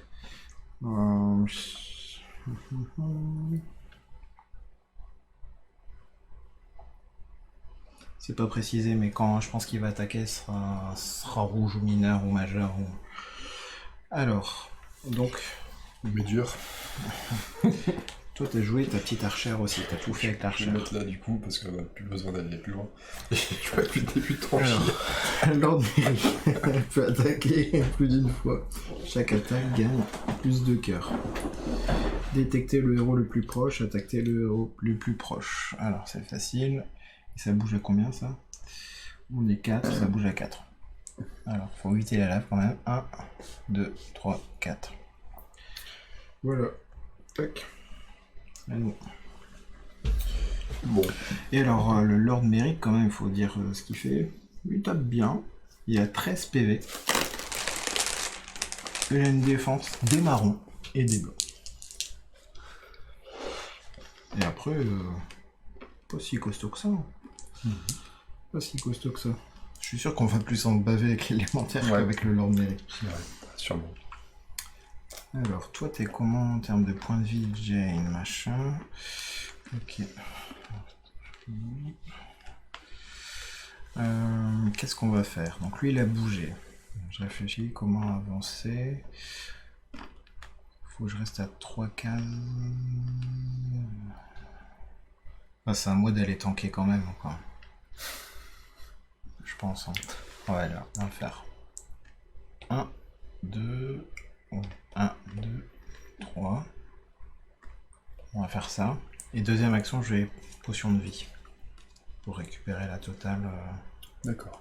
C'est pas précisé, mais quand je pense qu'il va attaquer, sera rouge ou mineur ou majeur. Ou... Alors, donc. Mais dur. Toi, t'as joué ta petite archère aussi, t'as tout fait avec Je vais l'archère. le mettre là du coup, parce qu'on n'a plus besoin d'aller plus loin. Et je vois depuis le début de trancher. Lord peut attaquer plus d'une fois. Chaque attaque gagne plus de cœur. Détecter le héros le plus proche, attaquer le héros le plus proche. Alors, c'est facile. Et ça bouge à combien ça? On est 4, ça bouge à 4. Alors, faut éviter la lave quand même. 1, 2, 3, 4. Voilà. Tac. À nous. Bon. Et alors, le Lord Merrick, quand même, il faut dire ce qu'il fait. Il tape bien. Il a 13 PV. Il a une défense des marrons et des blancs. Et après, pas si costaud que ça. Pas si costaud que ça. Je suis sûr qu'on va plus en baver avec l'élémentaire qu'avec le Lord Merrick. Ouais, sûrement. Alors, toi, t'es comment en termes de points de vie, Jane, machin? Ok. Qu'est-ce qu'on va faire? Donc lui, il a bougé. Je réfléchis comment avancer. Faut que je reste à 3 cases. Ah, c'est à moi d'aller tanker quand même, quoi. Je pense. Hein. Ouais, là, on va le faire. 1, 2... 1, 2, 3. On va faire ça. Et deuxième action, je vais potion de vie. Pour récupérer la totale. D'accord.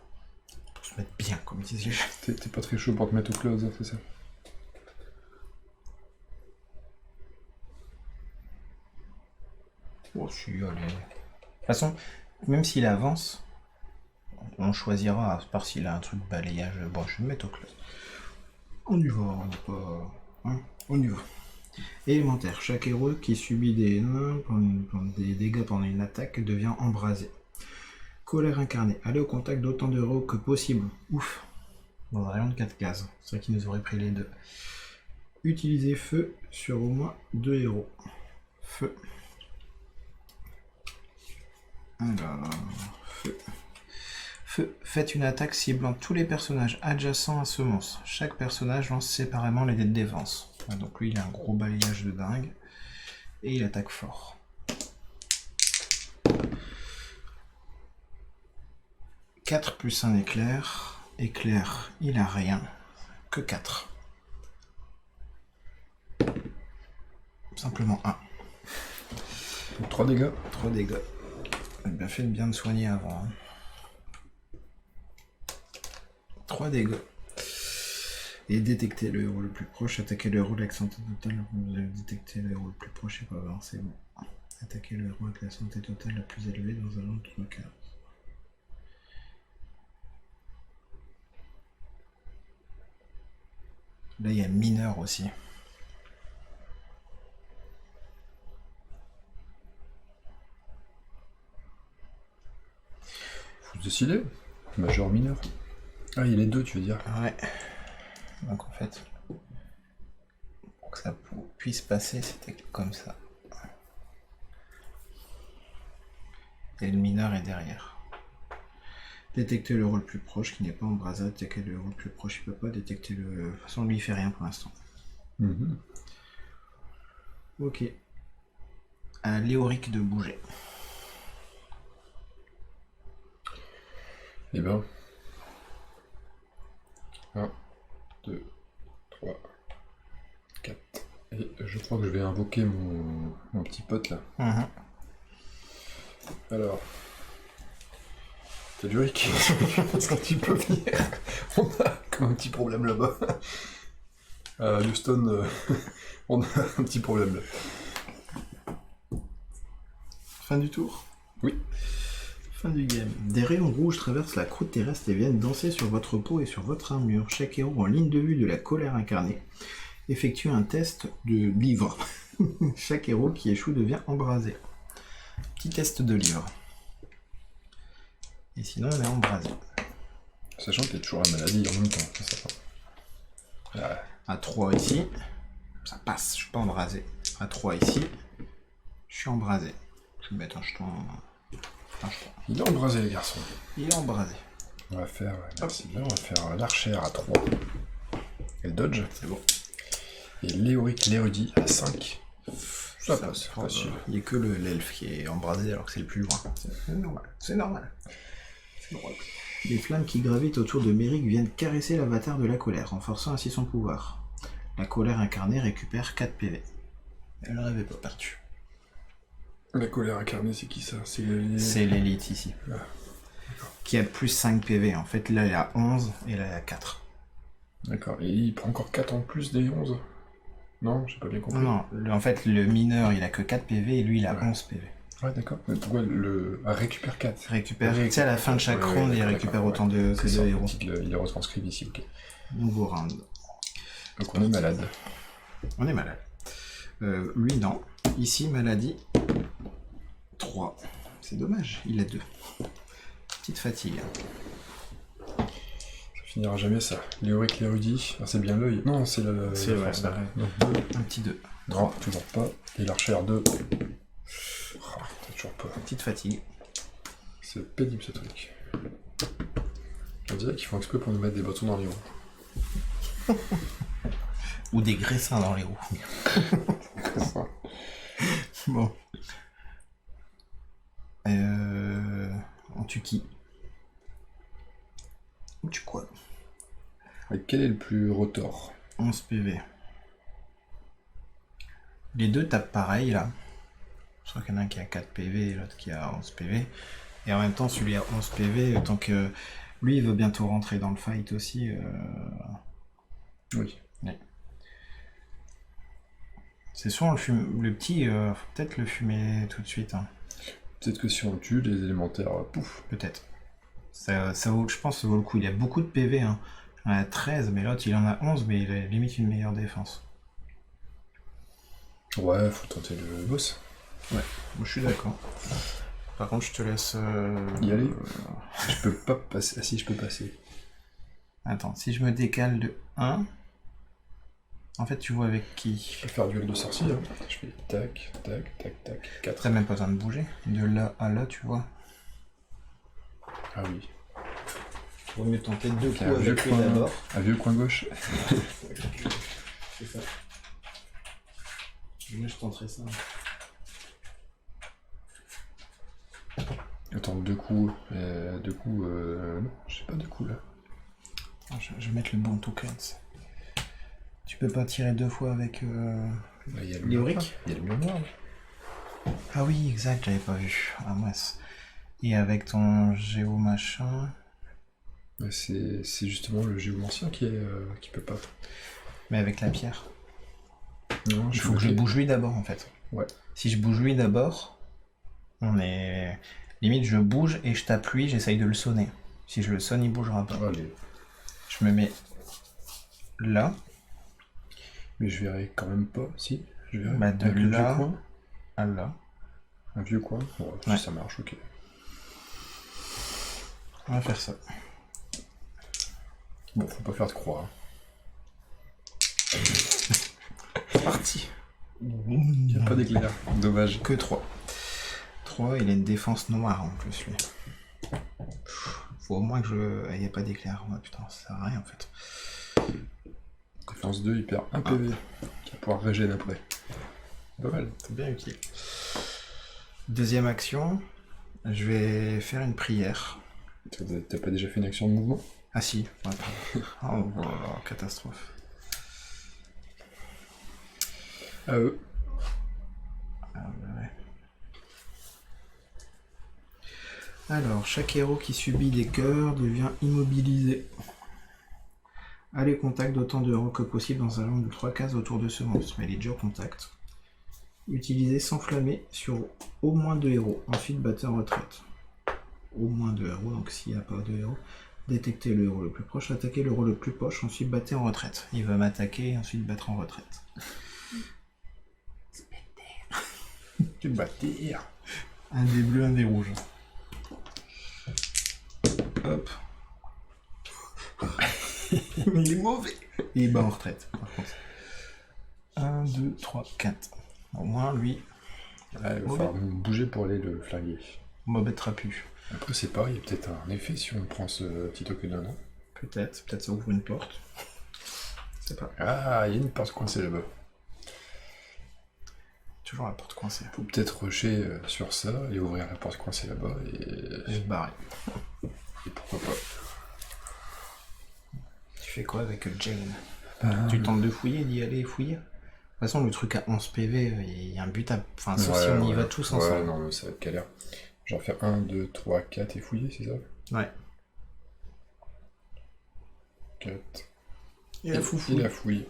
Pour se mettre bien, comme disait. T'es pas très chaud pour te mettre au close, c'est ça? Oh, si, allez. De toute façon, même s'il avance, on choisira, à part s'il a un truc balayage. Bon, je vais me mettre au close. On y va, on va pas... Hein, on y va. Élémentaire. Chaque héros qui subit des dégâts pendant une attaque devient embrasé. Colère incarnée. Allez au contact d'autant de héros que possible. Ouf. Dans un rayon de 4 cases. C'est vrai qu'il nous aurait pris les deux. Utilisez feu sur au moins 2 héros. Feu. Alors... Feu. Feu. Faites une attaque ciblant tous les personnages adjacents à ce monstre. Chaque personnage lance séparément les dés de défense. Ah, donc lui, il a un gros balayage de dingue. Et il attaque fort. « 4 plus 1 éclair. Éclair, il a rien. Que 4. Simplement 1. 3 dégâts. 3 dégâts. Bien fait de bien me soigner avant. 3 dégâts. Et détecter le héros le plus proche, attaquer le héros avec la santé totale. Vous avez détecté le héros le plus proche et pas avoir, c'est bon. Attaquer le héros avec la santé totale la plus élevée dans un autre cas. Là, il y a mineur aussi. Faut se décider. Majeur, mineur. Ah, il est 2, tu veux dire? Ouais. Donc en fait, pour que ça puisse passer, c'était comme ça. Et le mineur est derrière. Détecter le héros le plus proche qui n'est pas embrasé. Attaquer le héros le plus proche, il peut pas détecter le... De toute façon, lui, il fait rien pour l'instant. Ok. À Léoric de bouger. Eh ben... 1, 2, 3, 4. Et je crois que je vais invoquer mon petit pote là. Alors... Salut Rick. Est-ce que tu peux venir? On a comme un petit problème là-bas. Houston, on a un petit problème là. Fin du tour. Oui. Fin du game. Des rayons rouges traversent la croûte terrestre et viennent danser sur votre peau et sur votre armure. Chaque héros en ligne de vue de la colère incarnée effectue un test de livre. Chaque héros qui échoue devient embrasé. Petit test de livre. Et sinon, on est embrasé. Sachant qu'il y a toujours la maladie en même temps, c'est ça. Ah, À 3 ici, ça passe, je suis pas embrasé. À 3 ici, je suis embrasé. Je vais mettre un jeton. il est embrasé, les garçons. Il est embrasé. On va faire, merci bien, on va faire l'archère à 3. Et le dodge, C'est bon. et Léoric l'érudit à 5. Ça passe, facile. Il n'y a que l'elfe qui est embrasé alors que c'est le plus loin. C'est normal. C'est normal. C'est normal. Les flammes qui gravitent autour de Méric viennent caresser l'avatar de la colère, renforçant ainsi son pouvoir. La colère incarnée récupère 4 PV. Elle n'avait pas perdu. La colère incarnée, c'est qui ça? C'est C'est l'élite ici. Ah, Qui a plus 5 PV. En fait, là, il y a 11 et là, il y a 4. d'accord. Et il prend encore 4 en plus des 11? Non, j'ai pas bien compris. Non, en fait, le mineur, il a que 4 PV et lui, il a 11 PV. Ouais, d'accord. Mais pourquoi récupère 4? Récupère, tu sais, à la fin de chaque round, il récupère autant de héros. Il les retranscribe ici, ok. Nouveau round. Donc on est malade. On est malade. Lui, non. Ici, maladie. 3. C'est dommage, il a 2. Petite fatigue. Ça finira jamais ça. Léoric l'érudit, c'est bien l'œil. Non, c'est le. C'est vrai, force. pareil. Donc, Un petit 2. non, toujours pas. Et l'archère 2. Ah, toujours pas. Petite fatigue. C'est pénible ce truc. On dirait qu'ils font exprès pour nous mettre des bâtons dans les roues. Ou des graissins dans les roues. Bon. On tue qui? On tue quoi? Et quel est le plus rotor? 11 PV. Les deux tapent pareil là. Je crois qu'il y en a un qui a 4 PV et l'autre qui a 11 PV. Et en même temps, celui à 11 PV, tant que lui il veut bientôt rentrer dans le fight aussi. Oui. Ouais. C'est soit le petit, faut peut-être le fumer tout de suite. Hein. Peut-être que si on le tue, les élémentaires, pouf. Peut-être. Ça vaut, je pense que ça vaut le coup. Il a beaucoup de PV. Hein. Il en a 13, mais l'autre il en a 11, mais il a limite une meilleure défense. Ouais, faut tenter le boss. Ouais, moi je suis d'accord. Par contre, je te laisse... Y aller. Je peux pas passer. Ah si, je peux passer. Attends, si je me décale de 1... En fait, tu vois avec qui? Je vais faire duel de sorcier. Hein. Je fais tac, tac, tac, tac, 4. T'as même pas besoin de bouger. De là à là, tu vois. Ah oui. Vaut mieux tenter 2 coups Un vieux avec lui coin, d'abord. un vieux coin gauche. C'est ça. Moi, je tenterai ça. Attends, 2 coups. 2 coups. Non, j'ai pas 2 coups là. Attends, je vais mettre le bon token. Tu peux pas tirer 2 fois avec Bah, y a le Léoric. Il y a le mur noir. Là. Ah oui, exact, j'avais pas vu. Ah mince. Et avec ton géo machin. Bah, c'est justement le géomancien qui peut pas. Mais avec la pierre. Non, Il faut que je bouge lui d'abord en fait. Ouais. Si je bouge lui d'abord, on est. Limite, je bouge et je tape lui, j'essaye de le sonner. Si je le sonne, il bougera pas. Allez. Je me mets là. Mais je verrai quand même pas. Si, je verrai. Bah, de avec le là vieux coin. à là. Un vieux coin. Ouais, Ouais. ça marche, ok. On va faire ça. Bon, faut pas faire de croix. Hein. C'est parti. Il n'y a pas d'éclair. Dommage. Que 3. 3, il a une défense noire en plus lui. Faut au moins que je. Il n'y a pas d'éclair. Ouais, putain, ça sert à rien en fait. Défense 2, il perd 1 PV. Qui va pouvoir régénérer après. Pas mal. C'est bien utile. Deuxième action, je vais faire une prière. T'as pas déjà fait une action de mouvement? Ah si, attends. Oh voilà, catastrophe. À eux. Ah, ouais. Alors, chaque héros qui subit des cœurs devient immobilisé. Allez contact d'autant de héros que possible dans un nombre de 3 cases autour de ce monstre. Mais il est déjà au contact. Utilisez s'enflammer sur au moins 2 héros. Ensuite, battez en retraite. Au moins 2 héros, donc s'il n'y a pas de héros, détectez le héros le plus proche, attaquez le héros le plus proche, ensuite battez en retraite. Il va m'attaquer et ensuite battre en retraite. Tu me battais. Un des bleus, un des rouges. Hop. Il est mauvais. Et il bat en retraite, par contre. 1, 2, 3, 4. Au moins, lui, Ouais, il va falloir bouger pour aller le flinguer. mauvais trapu. Après, c'est pareil, il y a peut-être un effet si on prend ce petit token là, non? Peut-être ça ouvre une porte. Je sais pas. Ah, il y a une porte coincée là-bas. Toujours la porte coincée. Faut peut-être rusher sur ça et ouvrir la porte coincée là-bas Et se barrer. et pourquoi pas. Tu fais quoi avec Jane? Ben, Tu tentes de fouiller, d'y aller fouiller? De toute façon, le truc à 11 PV, il y a un but à... Enfin, sauf si on y va tous ensemble. Ouais, non, ça va être galère. J'en fais 1, 2, 3, 4 et fouiller, c'est ça? Ouais. 4. Et la foufou. Et la fouille.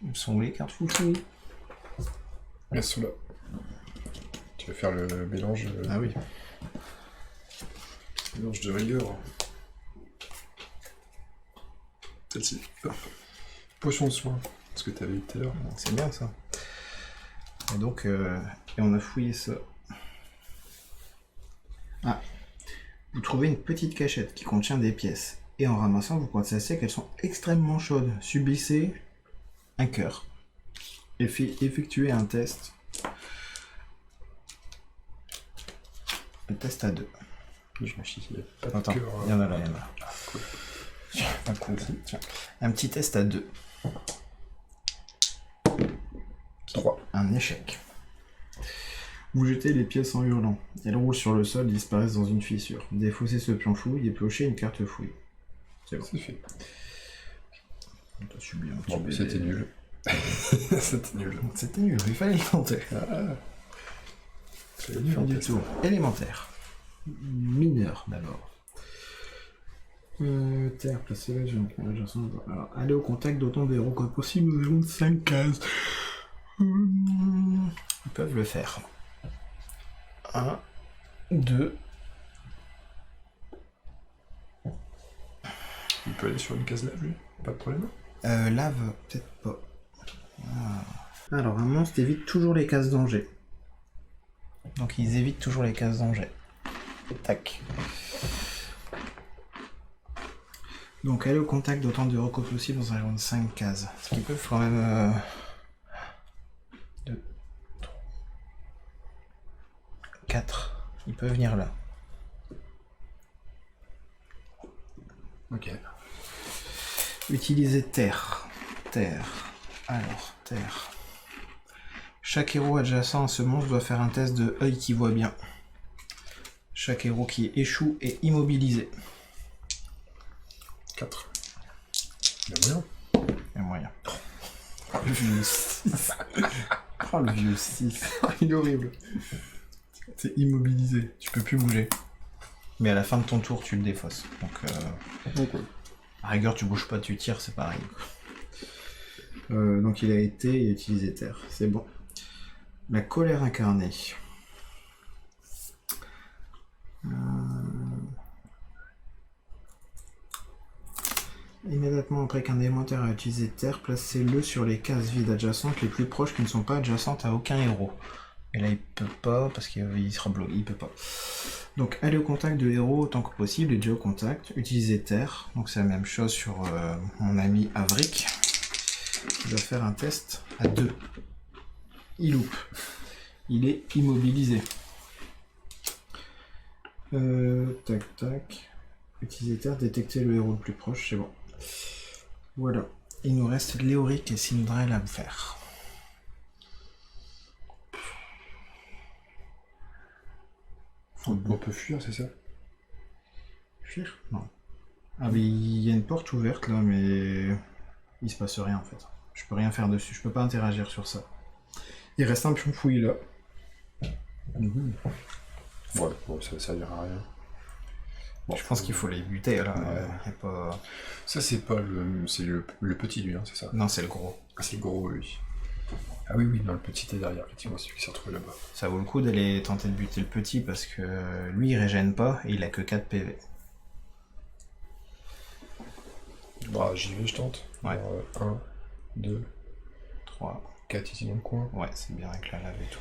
Où sont les cartes foufou? Elles sont là. Tu vas faire le mélange. Ah oui. Mélange de rigueur. Celle-ci. Potion de soin. Ce que tu avais eu tout à l'heure. C'est bien ça. Et donc, et on a fouillé ça. Ah. Vous trouvez une petite cachette qui contient des pièces. Et en ramassant, vous constatez qu'elles sont extrêmement chaudes. Subissez un cœur. Effectuez un test. Un test à 2. Je me chie, il n'y a pas de Attends, cœur. il y en a là, il y en a là. Ah, cool. Pas cool. Tiens. Un petit test à 2. 3. Un échec. Vous jetez les pièces en hurlant. Elles roulent sur le sol, disparaissent dans une fissure. Défaussez ce pion fouille et piochez une carte fouille. C'est bon. C'est fait. T'as subi un petit Bon, bébé. c'était nul. C'était nul. C'était nul, il fallait le tenter. C'est nul Fin en du test. tour. Élémentaire. Mineur d'abord. Terre, placez-la, alors, allez au contact d'autant de héros que possible, nous avons 5 cases. Ils peuvent le faire. 1, 2. Il peut aller sur une case lave, lui. Pas de problème. Lave, peut-être pas. Ah. Alors, un monstre évite toujours les cases danger. Donc, ils évitent toujours les cases danger. Tac. Donc, aller au contact d'autant de héros que possible dans un rayon de 5 cases. Ce qui peut quand même... 2, 3, 4. Il peut venir là. Ok. Utiliser terre. Terre. Alors, terre. Chaque héros adjacent à ce monstre doit faire un test de œil qui voit bien. Chaque héros qui échoue est immobilisé. 4. Il y a moyen. Il y a moyen. Oh, le vieux 6. Oh, le vieux 6. Il est horrible. C'est immobilisé. Tu peux plus bouger. Mais à la fin de ton tour, tu le défausses. Donc, à rigueur, tu bouges pas, tu tires, c'est pareil. Donc il a utilisé terre. C'est bon. La colère incarnée. Immédiatement après qu'un élémentaire a utilisé terre, placez-le sur les cases vides adjacentes les plus proches qui ne sont pas adjacentes à aucun héros. Et là il peut pas parce qu'il sera bloqué, il peut pas. Donc allez au contact de héros autant que possible, et déjà au contact, utilisez terre. Donc c'est la même chose sur mon ami Avric. Il doit faire un test à 2. Il loupe. Il est immobilisé. Tac tac. Utilisez terre, détectez le héros le plus proche, c'est bon. Voilà. Il nous reste Léoric et Sindrel à faire. On peut fuir, c'est ça? Fuir? Non. Ah mais il y a une porte ouverte là, mais il se passe rien en fait. Je peux rien faire dessus, je peux pas interagir sur ça. Il reste un pion fouille là. Ouais, bon, ça servira à rien. Bon, Je pense qu'il faut les buter là. Y a pas... Ça, c'est pas le. C'est le petit, lui, hein, c'est ça? Non, c'est le gros. Ah, c'est le gros, lui. Ah oui, oui, non, le petit est derrière, effectivement, c'est celui qui s'est retrouvé là-bas. Ça vaut le coup d'aller tenter de buter le petit parce que lui il régène pas et il a que 4 PV. Bah, j'y vais, je tente. Ouais. 1, 2, 3. 4 ici dans le coin. Ouais, c'est bien avec la lave et tout.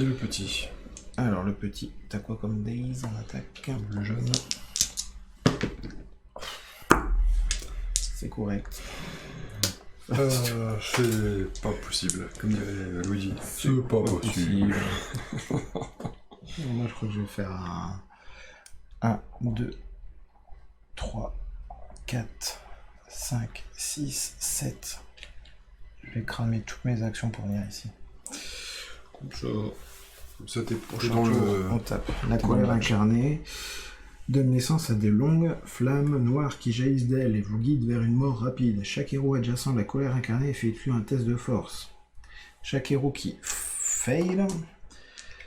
Et le petit. Alors le petit, t'as quoi comme days en attaque? Le jaune. C'est correct. C'est pas possible, comme dirait Luigi. C'est pas possible. Moi je crois que je vais faire un 1, 2, 3, 4, 5, 6, 7. Je vais cramer toutes mes actions pour venir ici. Comme ça, t'es Prochain dans tour, le... on tape. La colère incarnée donne naissance à des longues flammes noires qui jaillissent d'elle et vous guident vers une mort rapide. Chaque héros adjacent de la colère incarnée effectue un test de force. Chaque héros qui fail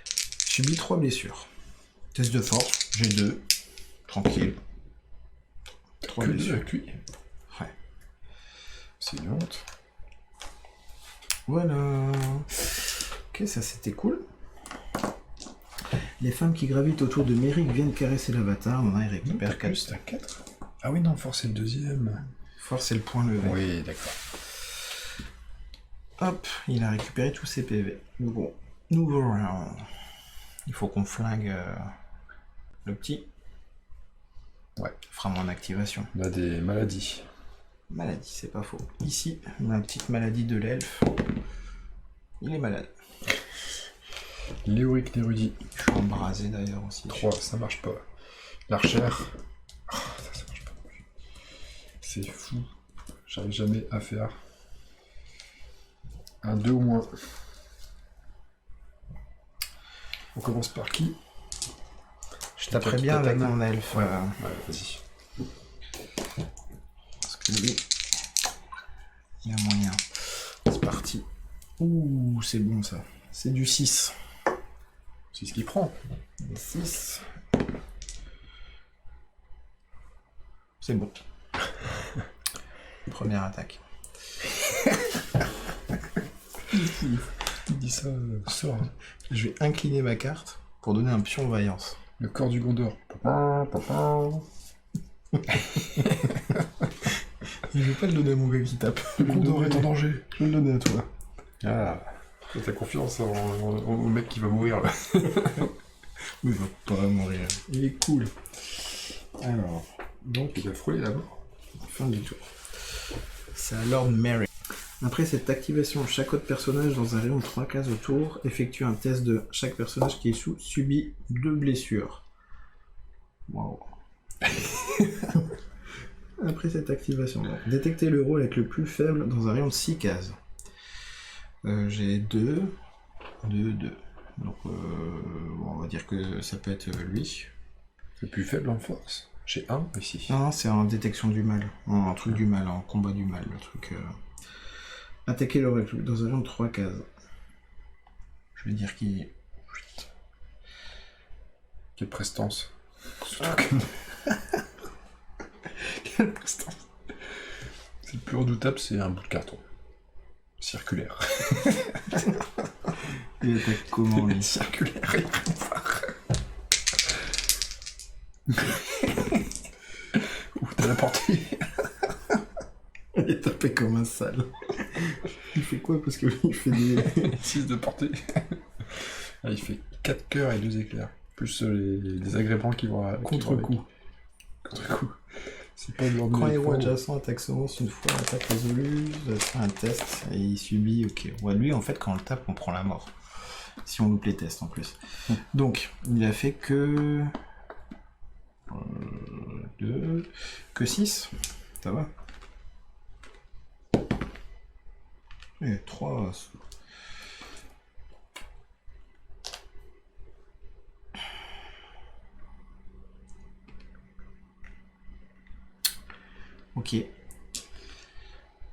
subit 3 blessures. Test de force, j'ai 2. Tranquille. 3 Que blessures. avec lui. Ouais. C'est une honte. Voilà. Ok, ça c'était cool. Les femmes qui gravitent autour de Merrick viennent caresser l'avatar. Maintenant, il récupère 4. Plus, t'as 4. Ah oui, non, force c'est le deuxième. Force, c'est le point levé. Oui, d'accord. Hop, il a récupéré tous ses PV. Bon, nouveau round. Il faut qu'on flingue le petit. Ouais. Fera mon activation. On a des maladies. Maladie, c'est pas faux. Ici, ma petite maladie de l'elfe. Il est malade. Léoric l'érudit. Je suis embrasé d'ailleurs aussi. 3, ça marche pas. L'archère. Ah, ça marche pas. C'est fou. J'arrive jamais à faire un 2 ou moins. On commence par qui? Je taperais bien avec mon elfe. Ouais, vas-y. Parce que lui, il y a moyen. C'est parti. Ouh, c'est bon ça. C'est du 6. C'est ce qu'il prend. 6. C'est bon. Première attaque. Il dit ça, sort. Je vais incliner ma carte pour donner un pion vaillance. Le corps du Gondor. Je vais pas le donner à mon gars qui tape. Le Gondor est en danger. Je vais le donner à toi. Ah, t'as confiance au mec qui va mourir là. Il va pas mourir. Il est cool. Alors, donc, Il a frôlé la mort. fin du tour. C'est à Lord Mary. Après cette activation, chaque autre personnage dans un rayon de 3 cases autour effectue un test de chaque personnage qui est sous subit 2 blessures. Waouh. Après cette activation, donc, détectez le rôle avec le plus faible dans un rayon de 6 cases. J'ai 2, 2, 2. Donc bon, on va dire que ça peut être lui. Le plus faible en force. J'ai 1 ici. Non, c'est en détection du mal. En truc du mal, en combat du mal, le truc. Attaquer le rôle dans un rayon de 3 cases. Je vais dire qu'il... Quelle prestance. Quelle prestance. C'est le plus redoutable, c'est un bout de carton. Circulaire. Il attaque comment, lui? Circulaire et Ouh, t'as la portée. Il est tapé comme un sale. Il fait quoi? Parce que lui, il fait des... 6 de portée. Ah, il fait 4 cœurs et 2 éclairs. Plus les agréments qui vont... contre-coup. Contre-coup. C'est pas dur de Quand les héros prendre. adjacent attaque semence une fois l'attaque résolue, ça fait un test et il subit, ok. Ouais, lui, en fait, quand on le tape, on prend la mort. Si on loupe les tests, en plus. Donc, il a fait que... 2... Que 6. Ça va. Et 3... Ok. Et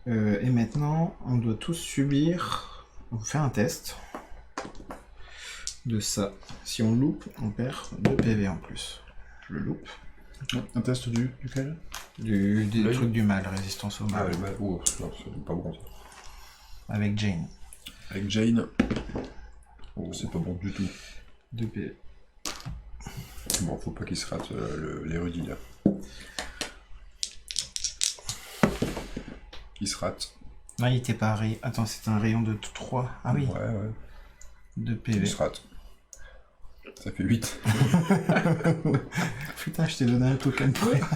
maintenant, on doit tous subir... On fait un test de ça. Si on loupe, on perd 2 PV en plus. Je le loupe. Un test duquel? Des L'œil. trucs du mal, résistance au Ah, mal. le mal. Oh, non, c'est pas bon ça. Avec Jane. Avec Jane. Oh, c'est pas bon du tout. 2 PV. Bon, faut pas qu'il se rate l'érudit là. Il se rate. Ah, il était pas rayon. Attends, c'était un rayon de 3. Ah oui. Ouais. 2 PV. Il se rate. Ça fait 8. Putain, je t'ai donné un token pour rien.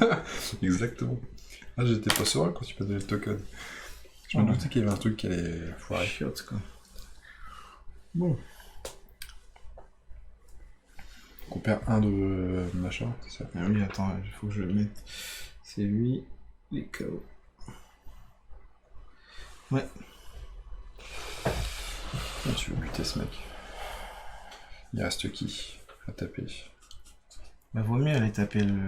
Exactement. Ah, j'étais pas serein quand tu m'as donné le token. Je me doutais qu'il y avait un truc qui allait foirer. Chiotte, quoi. Bon. On perd un de machin, c'est ça. Ah oui, attends, il faut que je le mette. C'est lui, les KO. Ouais. Ah, tu veux buter ce mec. Il reste qui à taper? Bah, vaut mieux aller taper le...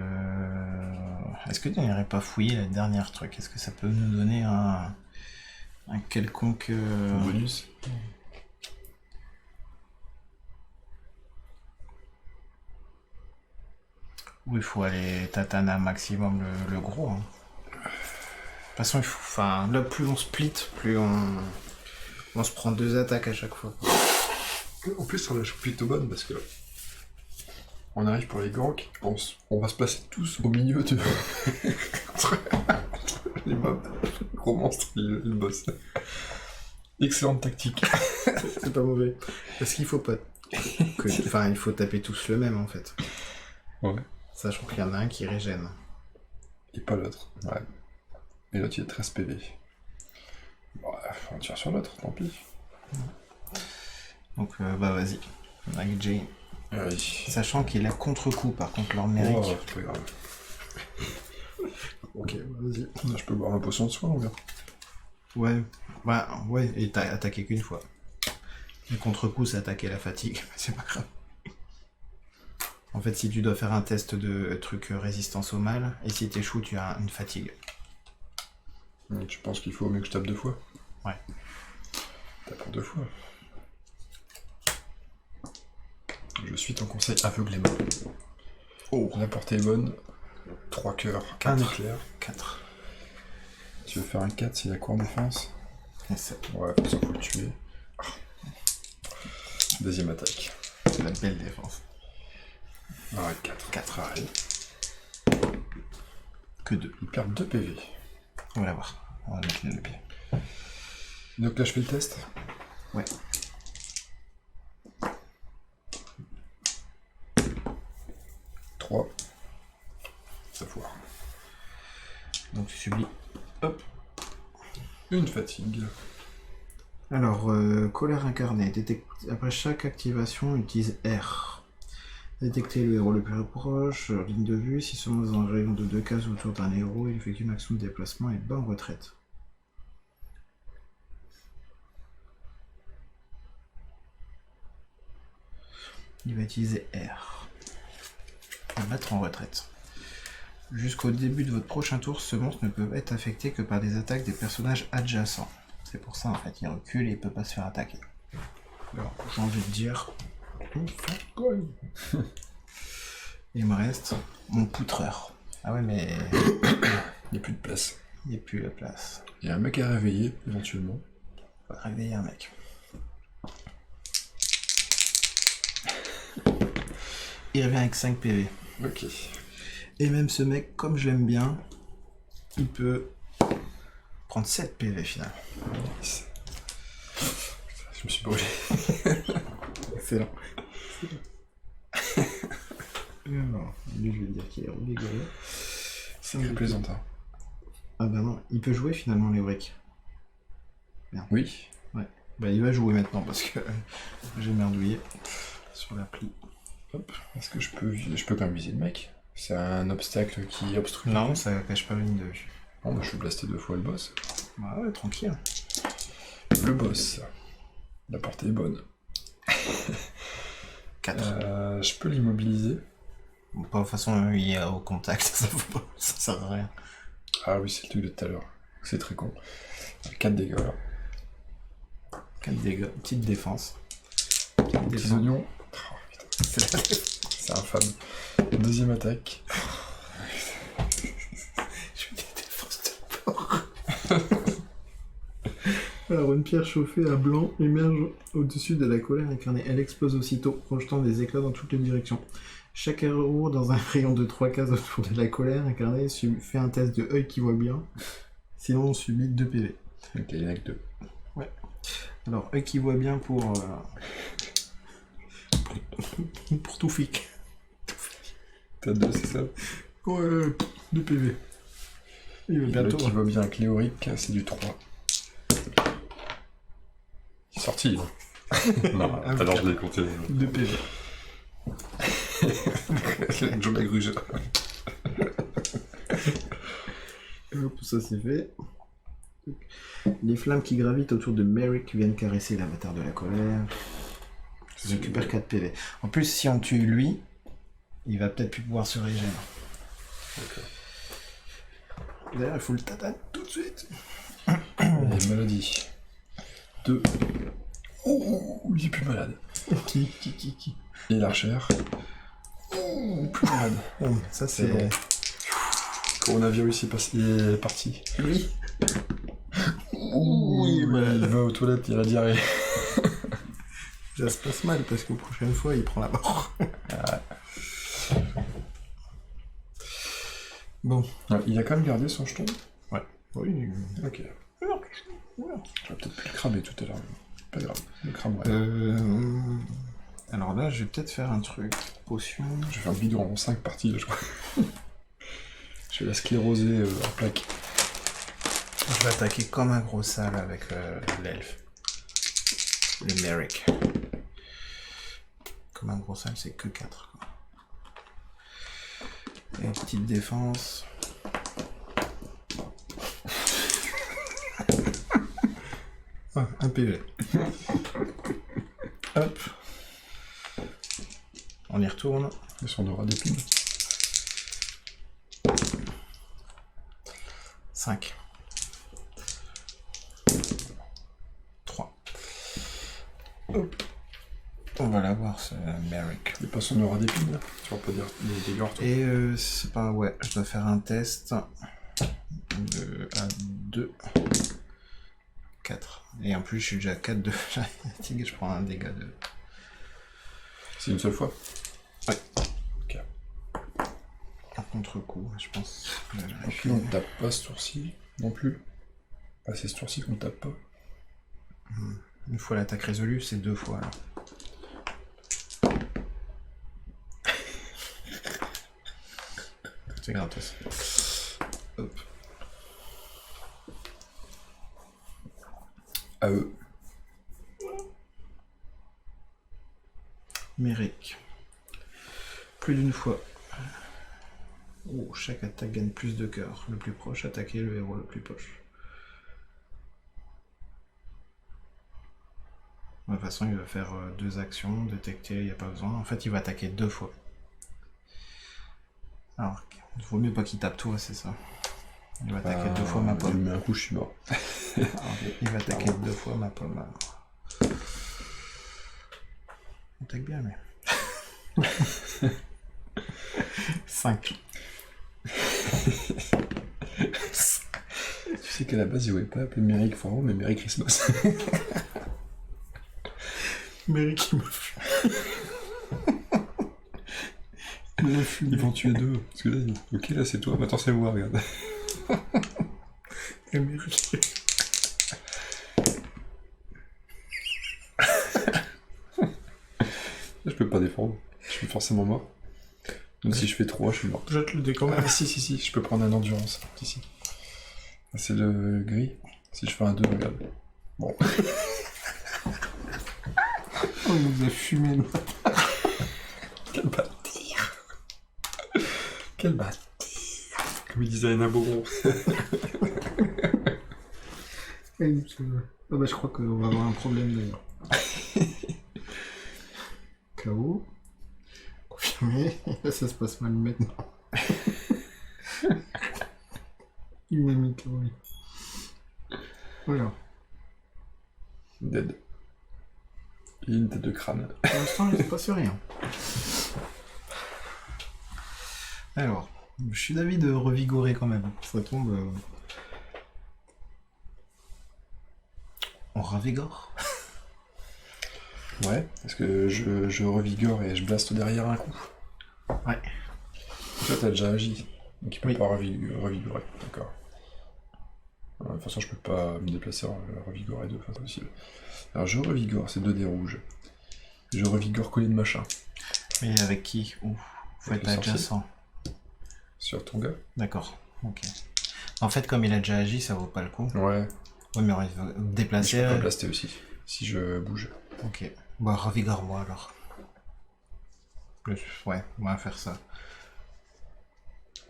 Est-ce que tu n'irais pas fouiller le dernier truc? Est-ce que ça peut nous donner un quelconque... bonus? Oui, il faut aller tataner un maximum le gros. Hein. De toute façon, il faut... Enfin, là, plus on split, plus on se prend 2 attaques à chaque fois. En plus, on lâche plutôt bonne parce que on arrive pour les ganks, on va se placer tous au milieu de les mobs, le gros monstre et le boss. Excellente tactique. C'est pas mauvais. Parce qu'il faut pas... Enfin, il faut taper tous le même, en fait. Ouais. Sachant qu'il y en a un qui régène. Et pas l'autre. Ouais. Et l'autre, il est 13 PV. Bon, on tire sur l'autre, tant pis. Donc, bah vas-y. Avec Jane. Oui. Sachant qu'il a contre-coup, par contre, leur mérite. Oh, c'est pas grave. Ok, vas-y. Je peux boire un potion de soin, ou bien? Ouais. Bah, ouais, et t'as attaqué qu'une fois. Le contre-coup, c'est attaquer la fatigue. C'est pas grave. En fait, si tu dois faire un test de truc résistance au mal, et si t'échoues, tu as une fatigue. Tu penses qu'il faut mieux que je tape 2 fois? Ouais. Tape 2 fois. Je suis ton conseil aveuglément. Oh, la portée est bonne. 3 cœurs, 4 éclairs. 4. Tu veux faire un 4 s'il a quoi en défense? Et 7. Ouais, ça faut le tuer. Deuxième attaque. C'est la belle défense. Ah ouais, 4. 4 arrêts. Que 2. Il perd 2 PV. On va la voir. On va mettre le pied. Donc là, je fais le test. Ouais. Ça foire. Donc tu subis. Hop. Une fatigue. Alors, colère incarnée. Après chaque activation, utilise R. Détectez le héros le plus proche, ligne de vue. Si sommes dans un rayon de 2 cases autour d'un héros, il effectue une action de déplacement et bat en retraite. Il va utiliser R. Et battre en retraite. Jusqu'au début de votre prochain tour, ce monstre ne peut être affecté que par des attaques des personnages adjacents. C'est pour ça en fait, il recule et il peut pas se faire attaquer. Alors, j'ai envie de dire... Il me reste mon poutreur. Ah ouais, mais... Il n'y a plus de place. Il n'y a plus la place. Il y a un mec à réveiller, éventuellement. On va réveiller un mec. Il revient avec 5 PV. Ok. Et même ce mec, comme je l'aime bien, il peut prendre 7 PV finalement. Je me suis brûlé. Excellent. Alors, lui, je vais dire qu'il est rigolo. C'est très plaisantin. Ah bah non, il peut jouer finalement les briques. Merde. Oui. Ouais. Bah il va jouer maintenant parce que j'ai merdouillé sur l'appli. Hop. Est-ce que je peux quand même viser le mec? C'est un obstacle qui obstrue. Non, ça cache pas la ligne de vue. Bon, bah, je vais blaster 2 fois le boss. Bah ouais, tranquille. Le boss. La portée est bonne. 4. Je peux l'immobiliser. Bon, de toute façon, il est au contact, ça sert à rien. Ah oui, c'est le truc de tout à l'heure. C'est très con. 4 dégâts là. 4 dégâts, petite défense. Petits oignons. Oh, putain. C'est la... C'est infâme. Deuxième attaque. Je fais des défenses de porc. Alors, une pierre chauffée à blanc émerge au-dessus de la colère incarnée. Elle explose aussitôt, projetant des éclats dans toutes les directions. Chaque héros dans un rayon de 3 cases autour de la colère incarnée fait un test de œil qui voit bien. Sinon, on subit 2 PV. Ok, il y en a que 2. Ouais. Alors, œil qui voit bien pour tout fic. T'as 2, c'est ça? Ouais, 2 PV. Il va bientôt. Qui voit bien avec Léoric, c'est du 3. Il est sorti, là. Non, alors je l'ai compté. 2 PV. Joe Magruge. Hop, ça c'est fait. Les flammes qui gravitent autour de Merrick viennent caresser l'avatar de la colère. Je récupère 4 PV. En plus, si on tue lui, il va peut-être plus pouvoir se régénérer. D'accord. D'ailleurs, il faut le tatane tout de suite. Les maladies. 2. Oh, il est plus malade. Qui Et l'archer. Oh, plus malade. Oh, ça c'est bon. Coronavirus est parti. Oui. Oui, il va aux toilettes, il a la diarrhée. Ça se passe mal parce qu'aux prochaines fois, il prend la mort. Bon. Il a quand même gardé son jeton. Ouais. Oui. Ok. J'aurais peut-être pu le cramer tout à l'heure. Pas grave, le cramerai. Alors là, je vais peut-être faire un truc. Potion. Je vais faire une vidéo en 5 parties, là, je crois. Je vais la scléroser en plaques. Je vais attaquer comme un gros sale avec l'elfe. Le Merrick. Comme un gros sale, c'est que 4. Quoi. Et une petite défense. Ah, un PV. Hop. On y retourne. Et si on aura des pins. 5. 3. Hop. On va l'avoir, ce Merrick. Et pas si on aura des pins, là. Tu vas pas dire des dégâts retour. Et c'est pas... Ouais, je dois faire un test. De 1, 2, 4. Et en plus, je suis déjà à 4 de fatigue et je prends un dégât de... C'est une seule fois? Ouais. Ok. Un contre-coup, je pense. Donc là, on ne tape pas ce tour-ci, non plus. Ah, c'est ce tour-ci qu'on ne tape pas. Une fois l'attaque résolue, c'est 2 fois, alors. C'est gratos. Hop. À eux. Merrick. Plus d'une fois. Oh, chaque attaque gagne plus de cœur. Le plus proche, attaquer le héros le plus proche. De toute façon, il va faire 2 actions. Détecter, il n'y a pas besoin. En fait, il va attaquer 2 fois. Alors, il vaut mieux pas qu'il tape toi, c'est ça. Il va attaquer 2 fois ma Il pomme. me met un coup, je suis mort. Alors, il va attaquer 2 fois ma pomme. On attaque bien, mais... 5. Tu sais qu'à la base, il voulait pas appeler Merry Foirot, mais Merry Christmas. Merry qui me fume. Ils vont tuer 2. Parce que là, ok, là c'est toi, maintenant c'est moi, regarde. Et Merry qui... Là, je peux pas défendre. Je suis forcément mort. Donc si je fais 3, je suis mort. Jette le dé quand même. Ah si, je peux prendre un endurance. Ici. C'est le gris. Si je fais un 2, regarde. Bon. Oh, il nous a fumé, nous. Quel bâtard. Quel bâtard. Comme il disait Anna Boron. Ah bah, je crois qu'on va avoir un problème d'ailleurs. KO. Confirmé. Là, ça se passe mal maintenant. Il m'a mis KO. Voilà. Dead. Il a une tête de crâne. Pour l'instant, il ne se passe rien. Alors, je suis d'avis de revigorer quand même. Ça tombe. On revigore. Ouais, parce que je revigore et je blaste derrière un coup. Ouais. Toi, t'as déjà agi, donc il peut Oui. pas revigorer, d'accord. De toute façon, je peux pas me déplacer en revigorer deux, c'est possible. Alors, je revigore, c'est 2 dés rouges. Je revigore collé de machin. Et avec qui? Ouh, faut Avec être le sorcier. adjacent. Sur ton gars. D'accord, ok. En fait, comme il a déjà agi, ça vaut pas le coup. Ouais, Oui, mais on va mais je déplacer. peux pas blaster aussi, si je bouge. Ok. Bah, revigore-moi alors. Ouais, on va faire ça.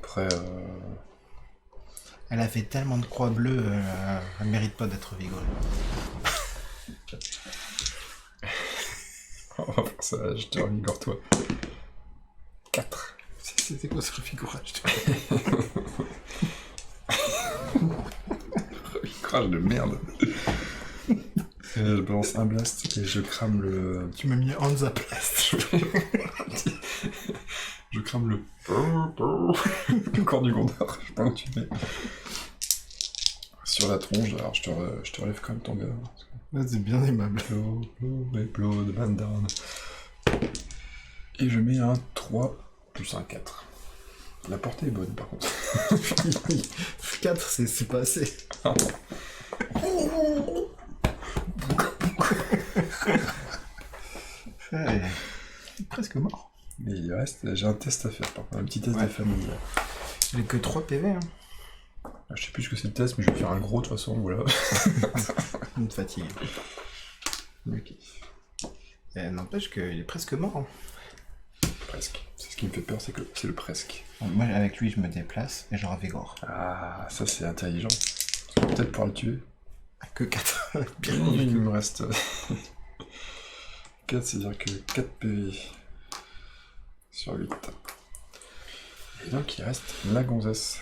Après, Elle a fait tellement de croix bleues, elle mérite pas d'être revigorée. on va faire ça, je te revigore toi. 4. C'était quoi ce revigorage? Revigorage de merde. Je balance un blast et je crame le... Tu m'as mis Hansa Blast. Je crame le corps du Gondor, je sais pas où tu mets. Sur la tronche, alors je te relève quand même ton gars. C'est bien aimable. Blow de man down. Et je mets un 3 plus un 4. La portée est bonne par contre. 4, c'est pas assez. Ouais, presque mort. Mais il reste, j'ai un test à faire par contre, un petit test Ouais. de famille. Il a que 3 PV, hein. Je sais plus ce que c'est le test, mais je vais faire un gros de toute façon, voilà. Une fatigue. Ok. N'empêche qu'il est presque mort. Hein. Presque. C'est ce qui me fait peur, c'est que c'est le presque. Moi, avec lui, je me déplace et je revigore. Ah, ça c'est intelligent. Je vais peut-être pouvoir le tuer. Que 4. Il me reste 4, c'est-à-dire que 4 PV sur 8. Et donc il reste la gonzesse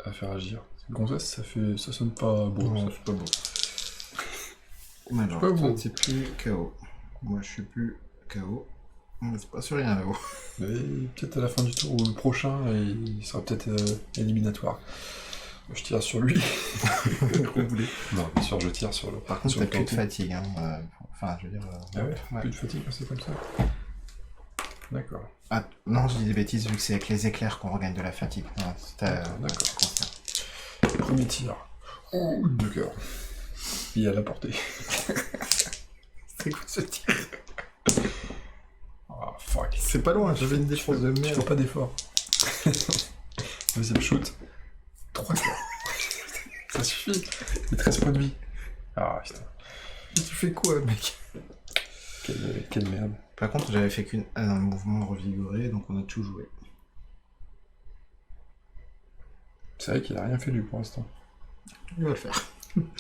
à faire agir. Gonzesse, ça sonne pas beau. Non, Ça. c'est pas beau. Alors, pas toi, beau. t'es plus KO. Moi, je suis plus KO. C'est pas sur rien là-haut. Mais peut-être à la fin du tour ou le prochain, il sera peut-être éliminatoire. Je tire sur lui. Non, bien sûr, je tire sur le. Par contre, sur t'as le plus de tampon. fatigue. Hein. Enfin, je veux dire. Ah ouais, ouais. plus de fatigue quand c'est comme ça. D'accord. Ah, non, je dis des bêtises vu que c'est avec les éclairs qu'on regagne de la fatigue. Ouais, D'accord. c'est conscient. Premier tir. De cœur. Il a la portée. C'est quoi ce tir? Ah, fuck. C'est pas loin, j'avais une défense de Tu merde. fais pas d'effort. Deuxième shoot. 3 cœurs. Ça suffit. Et 13 points de vie. Ah, putain. Tu fais quoi, mec? Quelle merde. Par contre, j'avais fait qu'un mouvement revigoré, donc on a tout joué. C'est vrai qu'il a rien fait lui pour l'instant. Il va le faire.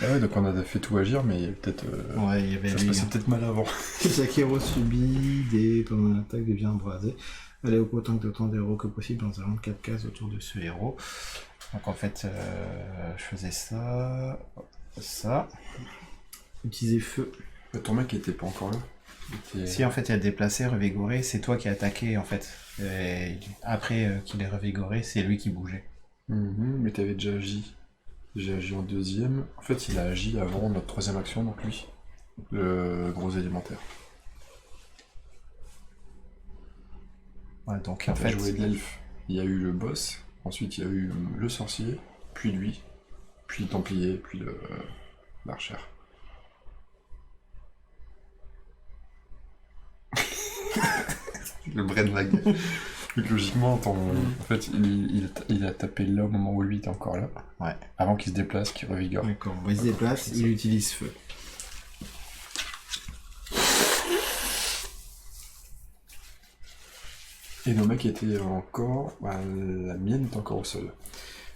Ah ouais, donc on a fait tout agir, mais peut-être. Ouais, il y avait Ça se lui. passait peut-être mal avant. Sakiro subit pendant l'attaque devient embrasé. Allez au autant que d'autant d'héros que possible dans un rang de 4 cases autour de ce héros. Donc en fait, je faisais ça. Utiliser feu. Ton mec était pas encore là. Si en fait il a déplacé, revigoré, c'est toi qui as attaqué en fait. Et après qu'il est revigoré, c'est lui qui bougeait. Mais t'avais déjà agi. J'ai agi en deuxième. En fait, il a agi avant notre troisième action, donc lui. Le gros élémentaire. Ouais, donc En en fait, fait. joué de l'elfe. Il y a eu le boss, ensuite il y a eu le sorcier, puis lui, puis le templier, puis l'archère. Le brain lag. Donc, logiquement, en fait, il a tapé là au moment où lui était encore là. Ouais. Avant qu'il se déplace, qu'il revigore. D'accord, bon, il se déplace, il utilise feu. Et nos mecs étaient encore... Bah, la mienne est encore au sol.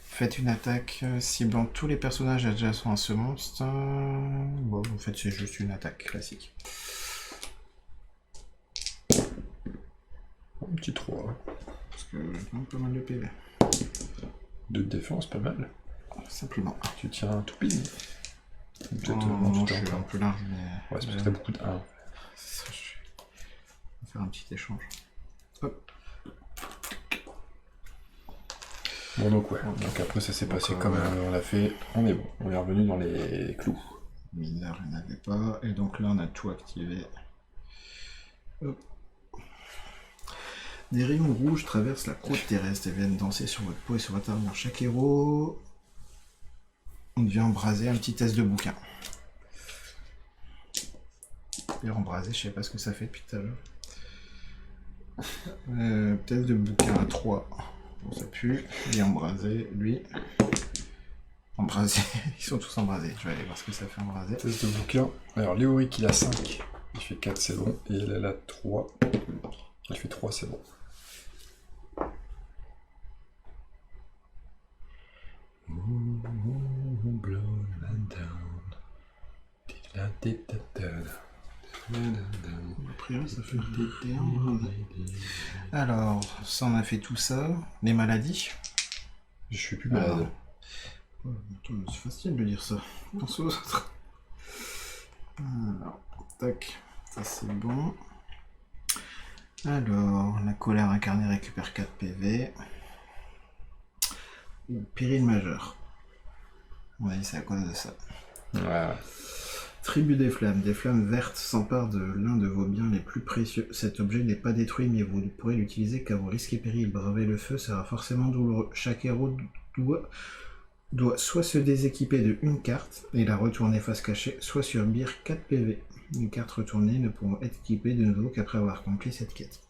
Faites une attaque ciblant tous les personnages adjacents à ce monstre. Bon, en fait, c'est juste une attaque classique. Un petit 3. Parce que j'ai pas mal de PV. 2 de défense, pas mal. Simplement. Tu tiens un toupine. Peut-être Non, tu je suis tiens un encore. peu large, mais... Ouais, c'est parce que t'as beaucoup de 1. On va faire un petit échange. Hop. Bon, donc ouais. Donc après, ça s'est passé Donc, comme ouais. on l'a fait. On est bon. On est revenu dans les clous. Mineur, il n'y en avait pas. Et donc là, on a tout activé. Hop. Des rayons rouges traversent la croûte terrestre et viennent danser sur votre peau et sur votre armure. Chaque héros devient embrasé. Un petit test de bouquin. Et embrasé, je sais pas ce que ça fait depuis tout à l'heure. Test de bouquin à 3. Bon, ça pue. Et embrasé, lui. Embrasé. Ils sont tous embrasés. Je vais aller voir ce que ça fait embrasé. Test de bouquin. Alors, Léoric, il a 5. Il fait 4, c'est bon. Et elle a 3. Il fait 3, c'est bon. A priori, ça fait alors, ça on a fait tout ça. Les maladies. Je suis plus malade. C'est facile de dire ça. Pense aux autres. Alors, tac. Ça c'est bon. Alors, la colère incarnée récupère 4 PV. Péril majeur. On va dire c'est à cause de ça. Ouais. Tribu des flammes. Des flammes vertes s'emparent de l'un de vos biens les plus précieux. Cet objet n'est pas détruit, mais vous pourrez l'utiliser car vous risquez péril. Braver le feu sera forcément douloureux. Chaque héros doit soit se déséquiper de une carte et la retourner face cachée, soit subir 4 PV. Les cartes retournées ne pourront être équipées de nouveau qu'après avoir accompli cette quête.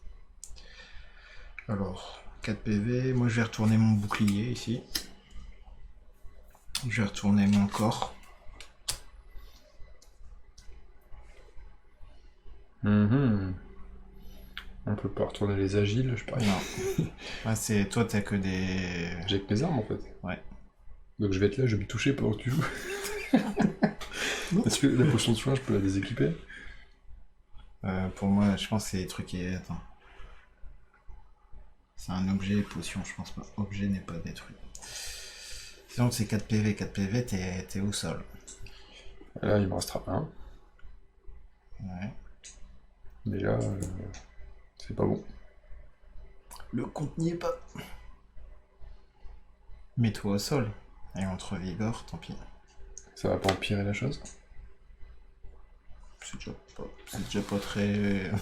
Alors, 4 PV, moi je vais retourner mon bouclier ici. Je vais retourner mon corps. On peut pas retourner les agiles, je parie. Non. Ah, c'est toi, t'as que des. J'ai que mes armes en fait. Ouais. Donc je vais être là, je vais me toucher pendant que tu joues. Est-ce que la potion de soin, je peux la déséquiper? Pour moi, je pense que c'est des trucs qui. Attends. C'est un objet, potion, je pense pas. Objet n'est pas détruit. Sinon, c'est 4 PV. 4 PV, t'es au sol. Là, il me restera un. Ouais. Déjà, c'est pas bon. Le compte n'y est pas. Mets-toi au sol. Et on te revigore, tant pis. Ça va pas empirer la chose? C'est déjà pas très.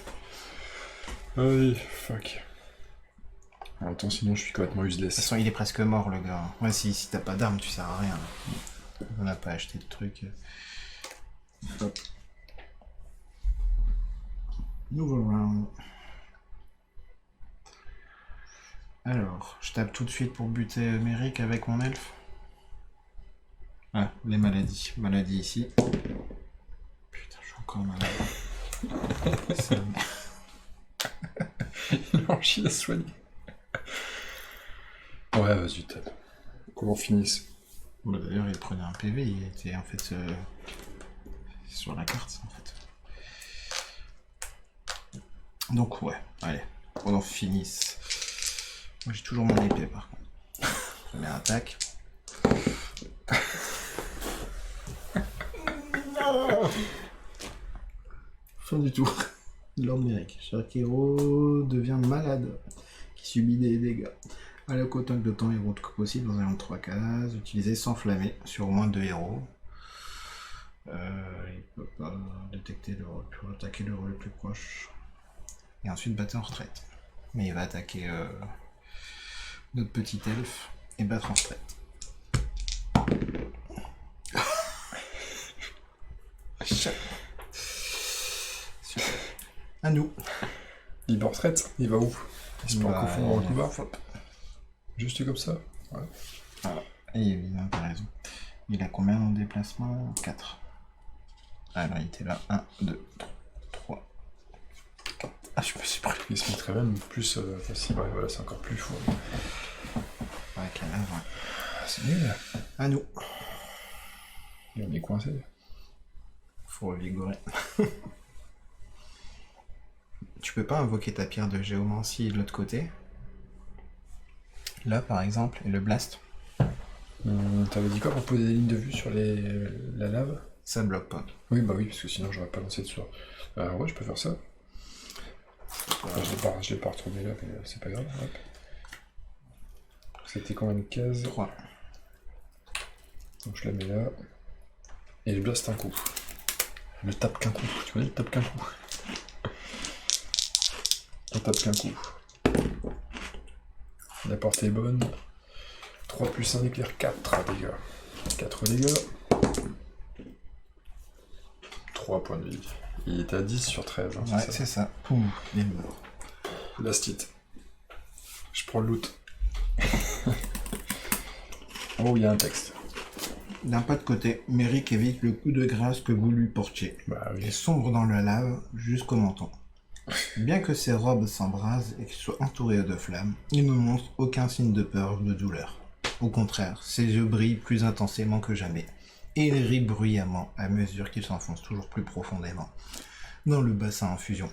Aïe, fuck. En même temps, sinon je suis complètement De useless. toute façon, il est presque mort, le gars. Ouais, si t'as pas d'armes, tu sers à rien. On n'a pas acheté de trucs. Hop. Nouveau round. Alors, je tape tout de suite pour buter Méric avec mon elfe. Ah, les maladies. Maladies ici. Putain, je suis encore malade. Ça... Il en chie à soigner. Ouais, vas-y, tape. Comment finisse? Bah, d'ailleurs, il prenait un PV, il était en fait sur la carte, en fait. Donc, ouais, allez, on en finisse. Moi, j'ai toujours mon épée, par contre. Je mets un attaque. Fin du tour. Lord Méric. Chaque héros devient malade, qui subit des dégâts. Allez au autant de temps héros que possible dans un rayon de 3 cases. Utilisez sans flammer sur au moins 2 héros. Il peut pas détecter le rôle, pour attaquer le rôle le plus proche. Et ensuite battre en retraite. Mais il va attaquer notre petit elfe et battre en retraite. Super. À nous. Il va en retraite? Il va où? Il se met en confond dans le couloir? Hop. Juste comme ça? Ouais. Voilà. Et il a pas raison. Il a combien en déplacement? 4. Alors il était là. 1, 2, 3, 4. Ah, je me suis pris. Il se mettrait même plus facile. Ouais, voilà, c'est encore plus fou. Avec la lave, ouais. C'est nul. À nous. Et on est coincé. Faut revigorer. Tu peux pas invoquer ta pierre de géomancie de l'autre côté. Là, par exemple, et le blast. T'avais dit quoi pour poser des lignes de vue sur la lave? Ça bloque pas. Oui, bah oui, parce que sinon j'aurais pas lancé de sort. Ouais, je peux faire ça. Enfin, je l'ai pas retourné là, mais c'est pas grave. Hop. C'était combien de cases? 3. Donc je la mets là. Et le blast un coup. Le tape qu'un coup. Tu connais le tape qu'un coup? On tape qu'un coup. La portée est bonne. 3 plus 1 éclair, 4 dégâts. 4 dégâts. 3 points de vie. Il est à 10 sur 13. Hein, ouais, c'est ça. Poum, il est mort. Last hit. Je prends le loot. Oh, il y a un texte. D'un pas de côté, Merrick évite le coup de grâce que vous lui portiez. Bah oui. Et sombre dans la lave jusqu'au menton. Bien que ses robes s'embrasent et qu'il soit entouré de flammes, il ne montre aucun signe de peur ou de douleur. Au contraire, ses yeux brillent plus intensément que jamais, et il rit bruyamment à mesure qu'il s'enfonce toujours plus profondément dans le bassin en fusion.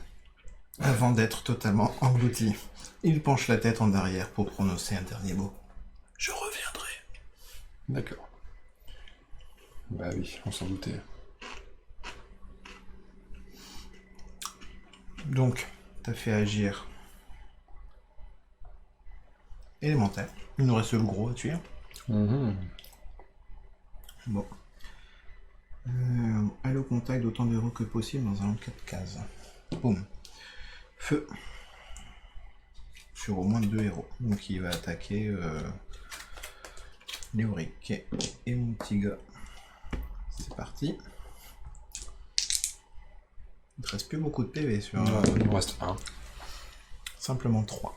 Avant d'être totalement englouti, il penche la tête en arrière pour prononcer un dernier mot. « Je reviendrai. » D'accord. Bah oui, on s'en doutait. Donc, t'as fait agir élémentaire. Il nous reste le gros à tuer. Bon. Aller au contact d'autant d'euros que possible dans un 4 cases. Boum. Feu. Sur au moins 2 héros. Donc il va attaquer Léoric et mon petit gars. C'est parti. Il te reste plus beaucoup de PV sur... il nous reste 1. Simplement 3.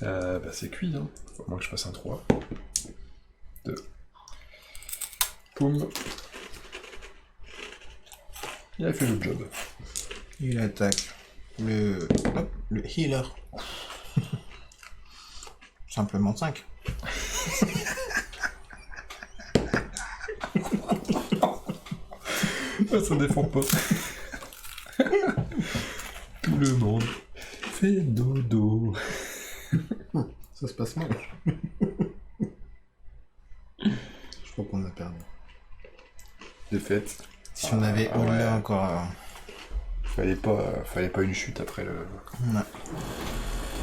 Bah c'est cuit, hein. Faut au moins que je fasse un 3. 2. Poum. Il a fait le job. Il attaque le healer. Simplement 5. Ça défend pas. Tout le monde fait dodo. Ça se passe mal. Je crois qu'on a perdu. Défaite. Si on avait Ola encore... Fallait pas une chute après le... Non.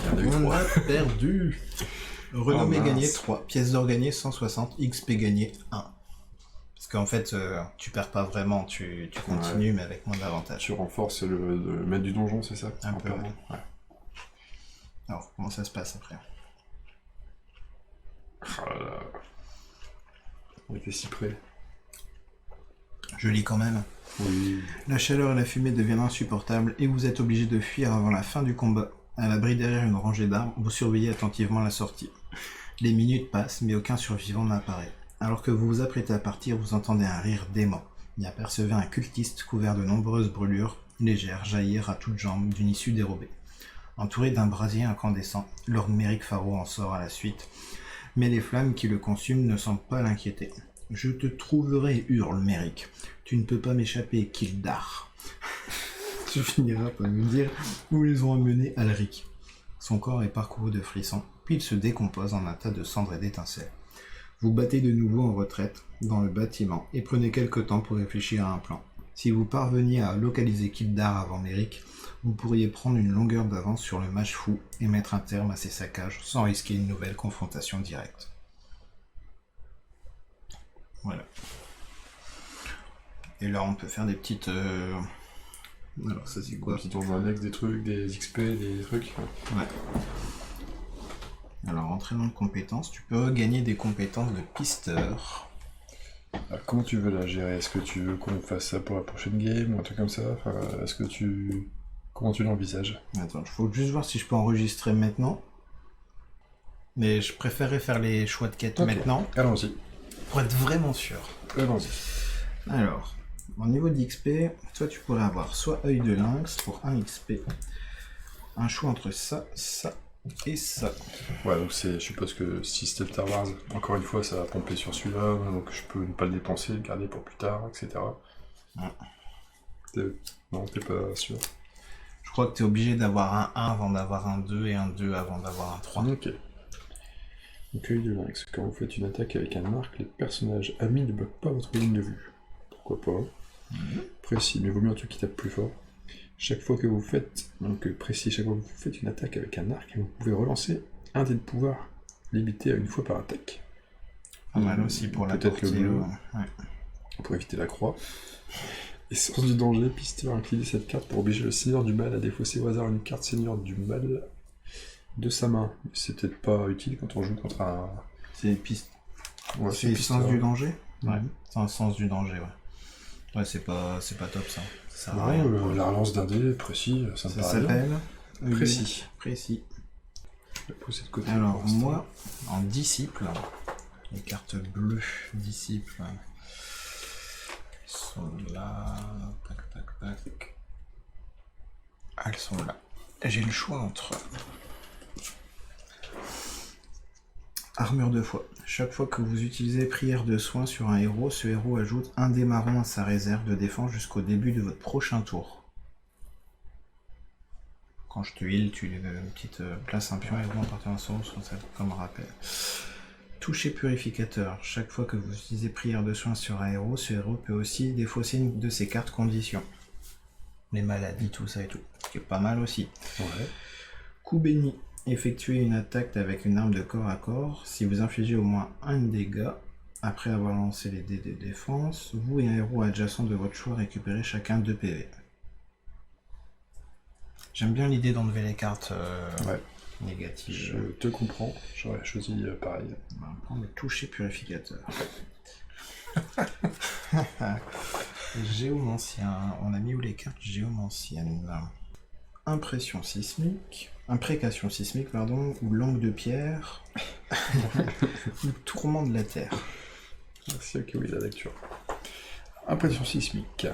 Il y en a eu 3. On a perdu. Renommée mince. gagnée 3. Pièces d'or gagnées 160. XP gagné 1. Parce qu'en fait, tu perds pas vraiment, tu continues, mais avec moins d'avantages. Tu renforces le maître du donjon, c'est ça? Un peu, ouais. Alors, comment ça se passe après? Oh là là. On était si près. Je lis quand même. Oui. La chaleur et la fumée deviennent insupportables et vous êtes obligé de fuir avant la fin du combat. À l'abri derrière une rangée d'arbres, vous surveillez attentivement la sortie. Les minutes passent, mais aucun survivant n'apparaît. Alors que vous vous apprêtez à partir, vous entendez un rire dément. Y apercevez un cultiste couvert de nombreuses brûlures légères jaillir à toutes jambes d'une issue dérobée. Entouré d'un brasier incandescent, Lord Merrick Faro en sort à la suite, mais les flammes qui le consument ne semblent pas l'inquiéter. « Je te trouverai, hurle Merrick. Tu ne peux pas m'échapper, Kildar. » Tu finiras par me dire où ils ont amené Alric. Son corps est parcouru de frissons, puis il se décompose en un tas de cendres et d'étincelles. Vous battez de nouveau en retraite dans le bâtiment et prenez quelque temps pour réfléchir à un plan. Si vous parveniez à localiser Kildar avant Merrick, vous pourriez prendre une longueur d'avance sur le mage fou et mettre un terme à ses saccages sans risquer une nouvelle confrontation directe. Voilà. Et là, on peut faire des petites... Alors, ça c'est quoi? Des petits donjons annexes, des trucs, des XP, des trucs. Ouais. Alors, entraînement de compétences, tu peux gagner des compétences de pisteur. Alors, comment tu veux la gérer? Est-ce que tu veux qu'on fasse ça pour la prochaine game ou un truc comme ça? Enfin, est-ce que tu... Comment tu l'envisages? Attends, il faut juste voir si je peux enregistrer maintenant. Mais je préférerais faire les choix de quête maintenant. Allons-y. Pour être vraiment sûr. Allons-y. Alors, au niveau d'XP, toi tu pourrais avoir soit œil de lynx pour 1 XP. Un choix entre ça, ça et ça. Ouais, donc je suppose que si c'était Star Wars, encore une fois, ça va pomper sur celui-là, donc je peux ne pas le dépenser, le garder pour plus tard, etc. Ouais. Non, t'es pas sûr. Je crois que tu es obligé d'avoir un 1 avant d'avoir un 2 et un 2 avant d'avoir un 3. Ok. Donc œil de lynx. Quand vous faites une attaque avec un arc, les personnages amis ne bloquent pas votre ligne de vue. Pourquoi pas. Précis, mais vaut mieux un truc qui tape plus fort. Chaque fois que vous faites, chaque fois que vous faites une attaque avec un arc, vous pouvez relancer un dé de pouvoir limité à une fois par attaque. Pas mal aussi pour la peut-être portée. le bleu. Ouais. Pour éviter la croix. Et sens du danger, pisteur, incliner cette carte pour obliger le seigneur du mal à défausser au hasard une carte seigneur du mal de sa main. C'est peut-être pas utile quand on joue contre un... C'est piste. Ouais, C'est le sens du danger. Ouais. C'est un sens du danger, ouais. Ouais, c'est pas top ça. Ça sert à Ouais, rien. la relance d'un dé, précis, ça me Ça paraît bien. s'appelle Précis. Précis. Je vais poser de côté. Alors pour l'instant. moi, en disciple, les cartes bleues disciple sont là. Tac, tac, tac. Elles sont là. J'ai le choix entre armure de foi. Chaque fois que vous utilisez prière de soin sur un héros, ce héros ajoute un dé marron à sa réserve de défense jusqu'au début de votre prochain tour. Quand je te heal, tu une petite place un pion héros en partant d'un solo sur ça comme rappel. Toucher purificateur. Chaque fois que vous utilisez prière de soin sur un héros, ce héros peut aussi défausser une de ses cartes conditions. Les maladies, tout ça et tout. Ce qui est pas mal aussi. Ouais. Coup béni. Effectuez une attaque avec une arme de corps à corps. Si vous infligez au moins un dégât, après avoir lancé les dés de défense, vous et un héros adjacent de votre choix récupérez chacun 2 PV. J'aime bien l'idée d'enlever les cartes Ouais. négatives. Je te comprends, j'aurais choisi pareil. On va prendre le toucher purificateur. Géomancien. On a mis où les cartes géomanciennes? Impression sismique. Imprécation sismique, pardon. Ou langue de pierre. Ou tourment de la terre. Merci, ok, oui, la lecture. Impression sismique.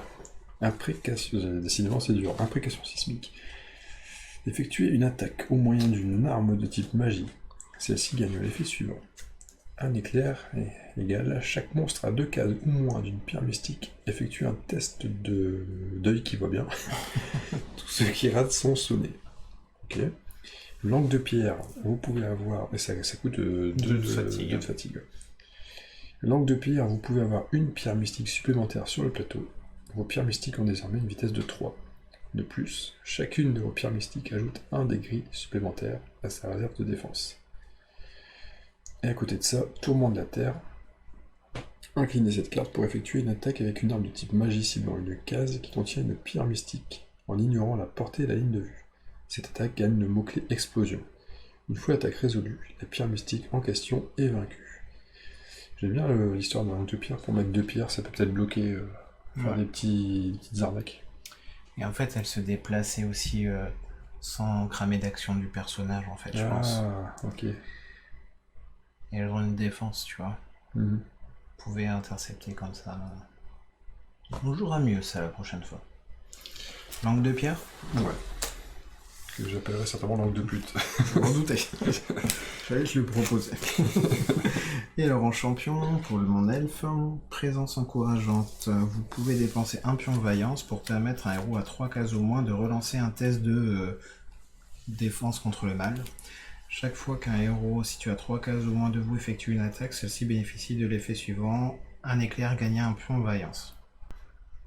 Imprécation, décidément c'est dur. Imprécation sismique. Effectuer une attaque au moyen d'une arme de type magie. Celle-ci gagne l'effet suivant. Un éclair est égal à chaque monstre à 2 cases ou moins d'une pierre mystique. Effectue un test d'œil qui voit bien. Tous ceux qui ratent sont sonnés. Ok. Langue de pierre, vous pouvez avoir... Et ça coûte 2 de fatigue. Langue de pierre, vous pouvez avoir une pierre mystique supplémentaire sur le plateau. Vos pierres mystiques ont désormais une vitesse de 3. De plus, chacune de vos pierres mystiques ajoute un des gris supplémentaires à sa réserve de défense. Et à côté de ça, tourment de la terre. Inclinez cette carte pour effectuer une attaque avec une arme de type magie ciblant une case qui contient une pierre mystique, en ignorant la portée et la ligne de vue. Cette attaque gagne le mot-clé explosion. Une fois l'attaque résolue, la pierre mystique en question est vaincue. J'aime bien l'histoire d'un de pierre. Pour mettre 2 pierres, ça peut peut-être bloquer, faire des petites arnaques. Et en fait, elle se déplaçait aussi sans cramer d'action du personnage, en fait, je pense. Ah, ok. Et elles ont une défense, tu vois. Mhm. Vous pouvez intercepter comme ça. On jouera mieux ça la prochaine fois. Langue de pierre? Ouais. Que j'appellerais certainement langue de pute. Je m'en doutais. J'allais je le proposais. Et alors en champion, pour mon elfe, présence encourageante. Vous pouvez dépenser un pion de vaillance pour permettre à un héros à 3 cases au moins de relancer un test de défense contre le mal. Chaque fois qu'un héros situé à 3 cases au moins de vous effectue une attaque, celle-ci bénéficie de l'effet suivant. Un éclair gagne un pion de vaillance.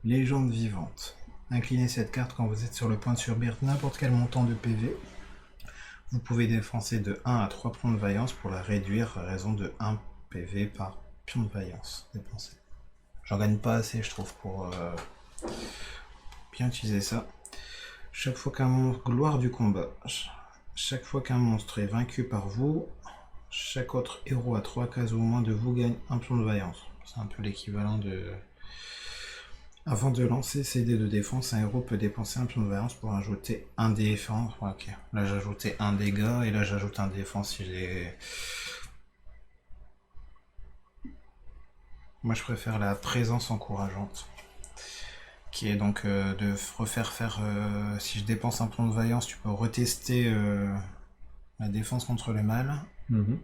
Légende vivante. Inclinez cette carte quand vous êtes sur le point de subir n'importe quel montant de PV. Vous pouvez défoncer de 1 à 3 points de vaillance pour la réduire à raison de 1 PV par pion de vaillance dépensé. J'en gagne pas assez, je trouve, pour bien utiliser ça. Chaque fois qu'un monstre... Gloire du combat. Chaque fois qu'un monstre est vaincu par vous, chaque autre héros à 3 cases au moins de vous gagne un pion de vaillance. C'est un peu l'équivalent de... Avant de lancer ses dés de défense, un héros peut dépenser un pion de vaillance pour ajouter un dé défense. Ok. Là j'ai ajouté un dégât et là j'ajoute un défense si j'ai... Moi je préfère la présence encourageante. Qui est donc de refaire faire... si je dépense un pion de vaillance, tu peux retester la défense contre le mal. Mhm.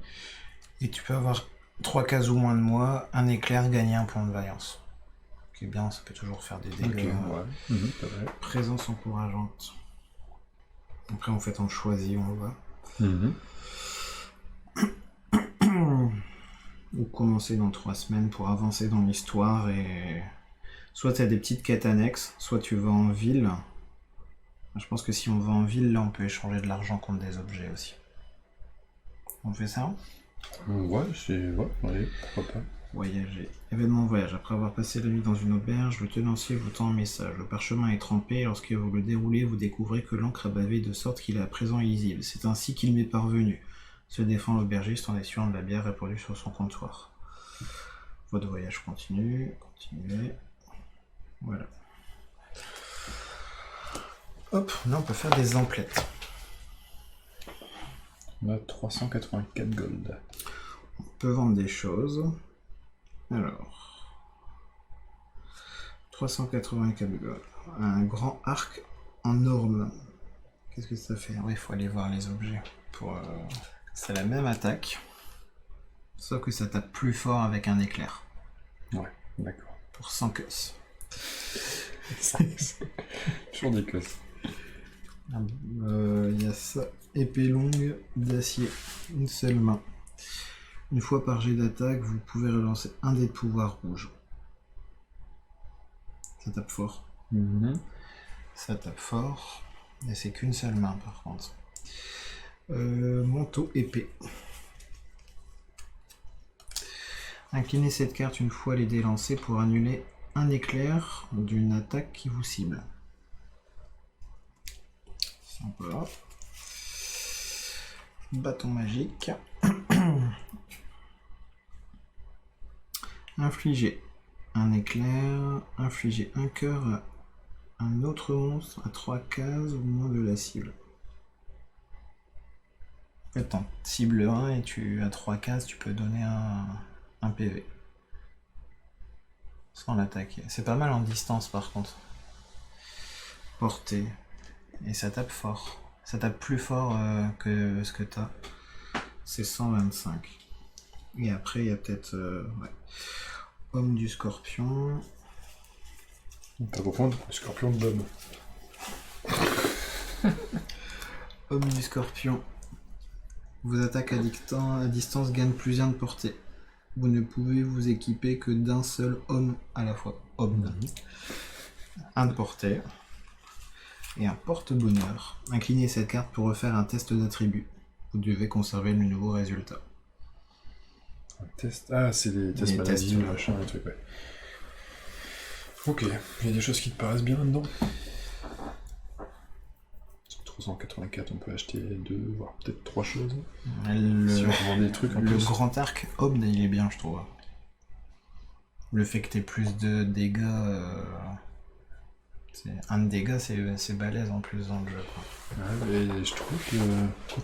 Et tu peux avoir 3 cases ou moins de moi, un éclair, gagner un point de vaillance. Ce qui est bien, ça peut toujours faire des dégâts. Ok, ouais. Mhm, pas mal. Présence encourageante. Après, en fait, on choisit, on va. Mhm. Ou commencer dans 3 semaines pour avancer dans l'histoire et... Soit tu as des petites quêtes annexes, soit tu vas en ville. Je pense que si on va en ville, là, on peut échanger de l'argent contre des objets aussi. On fait ça? Ouais, c'est... Ouais, allez, pourquoi pas. Voyager. Événement voyage. Après avoir passé la nuit dans une auberge, le tenancier vous tend un message. Le parchemin est trempé. Lorsque vous le déroulez, vous découvrez que l'encre a bavé de sorte qu'il est à présent illisible. C'est ainsi qu'il m'est parvenu. Se défend l'aubergiste en essuyant de la bière répandue sur son comptoir. Votre voyage continue. Continuez. Voilà. Hop, là on peut faire des emplettes. On a 384 gold. On peut vendre des choses. Alors. 384 gold. Un grand arc en orme. Qu'est-ce que ça fait? Oui, il faut aller voir les objets. C'est la même attaque. Sauf que ça tape plus fort avec un éclair. Ouais, d'accord. Pour 100 cus. Sur des cosses. Il y a ça. Épée longue d'acier. Une seule main. Une fois par jet d'attaque, vous pouvez relancer un dé de pouvoir rouge. Ça tape fort. Ça tape fort. Et c'est qu'une seule main par contre. Manteau épée. Inclinez cette carte une fois les dés lancés pour annuler un éclair d'une attaque qui vous cible. Sympa. Bâton magique. Infliger un éclair. Infliger un cœur à un autre monstre à 3 cases au moins de la cible. Attends, cible 1 et tu as 3 cases, tu peux donner un PV. Sans l'attaquer. C'est pas mal en distance par contre. Portée. Et ça tape fort. Ça tape plus fort que ce que t'as. C'est 125. Et après, il y a peut-être... ouais. Homme du scorpion. Pas comprendre, le scorpion de Bob. Homme du scorpion. Vos attaques à distance gagnent plus 1 de portée. Vous ne pouvez vous équiper que d'un seul homme à la fois. Homme. 1 de portée. Et un porte-bonheur. Inclinez cette carte pour refaire un test d'attribut. Vous devez conserver le nouveau résultat. Un test... Ah, c'est les tests maladies, machin, un truc, ouais. Ok, il y a des choses qui te paraissent bien là-dedans. 384, on peut acheter 2, voire peut-être 3 choses. Si on vend des trucs en le plus. grand arc, hop, il est bien, je trouve. Le fait que tu aies plus de dégâts... Un de dégâts, c'est balèze en plus dans le jeu. Quoi. Ouais, mais je trouve que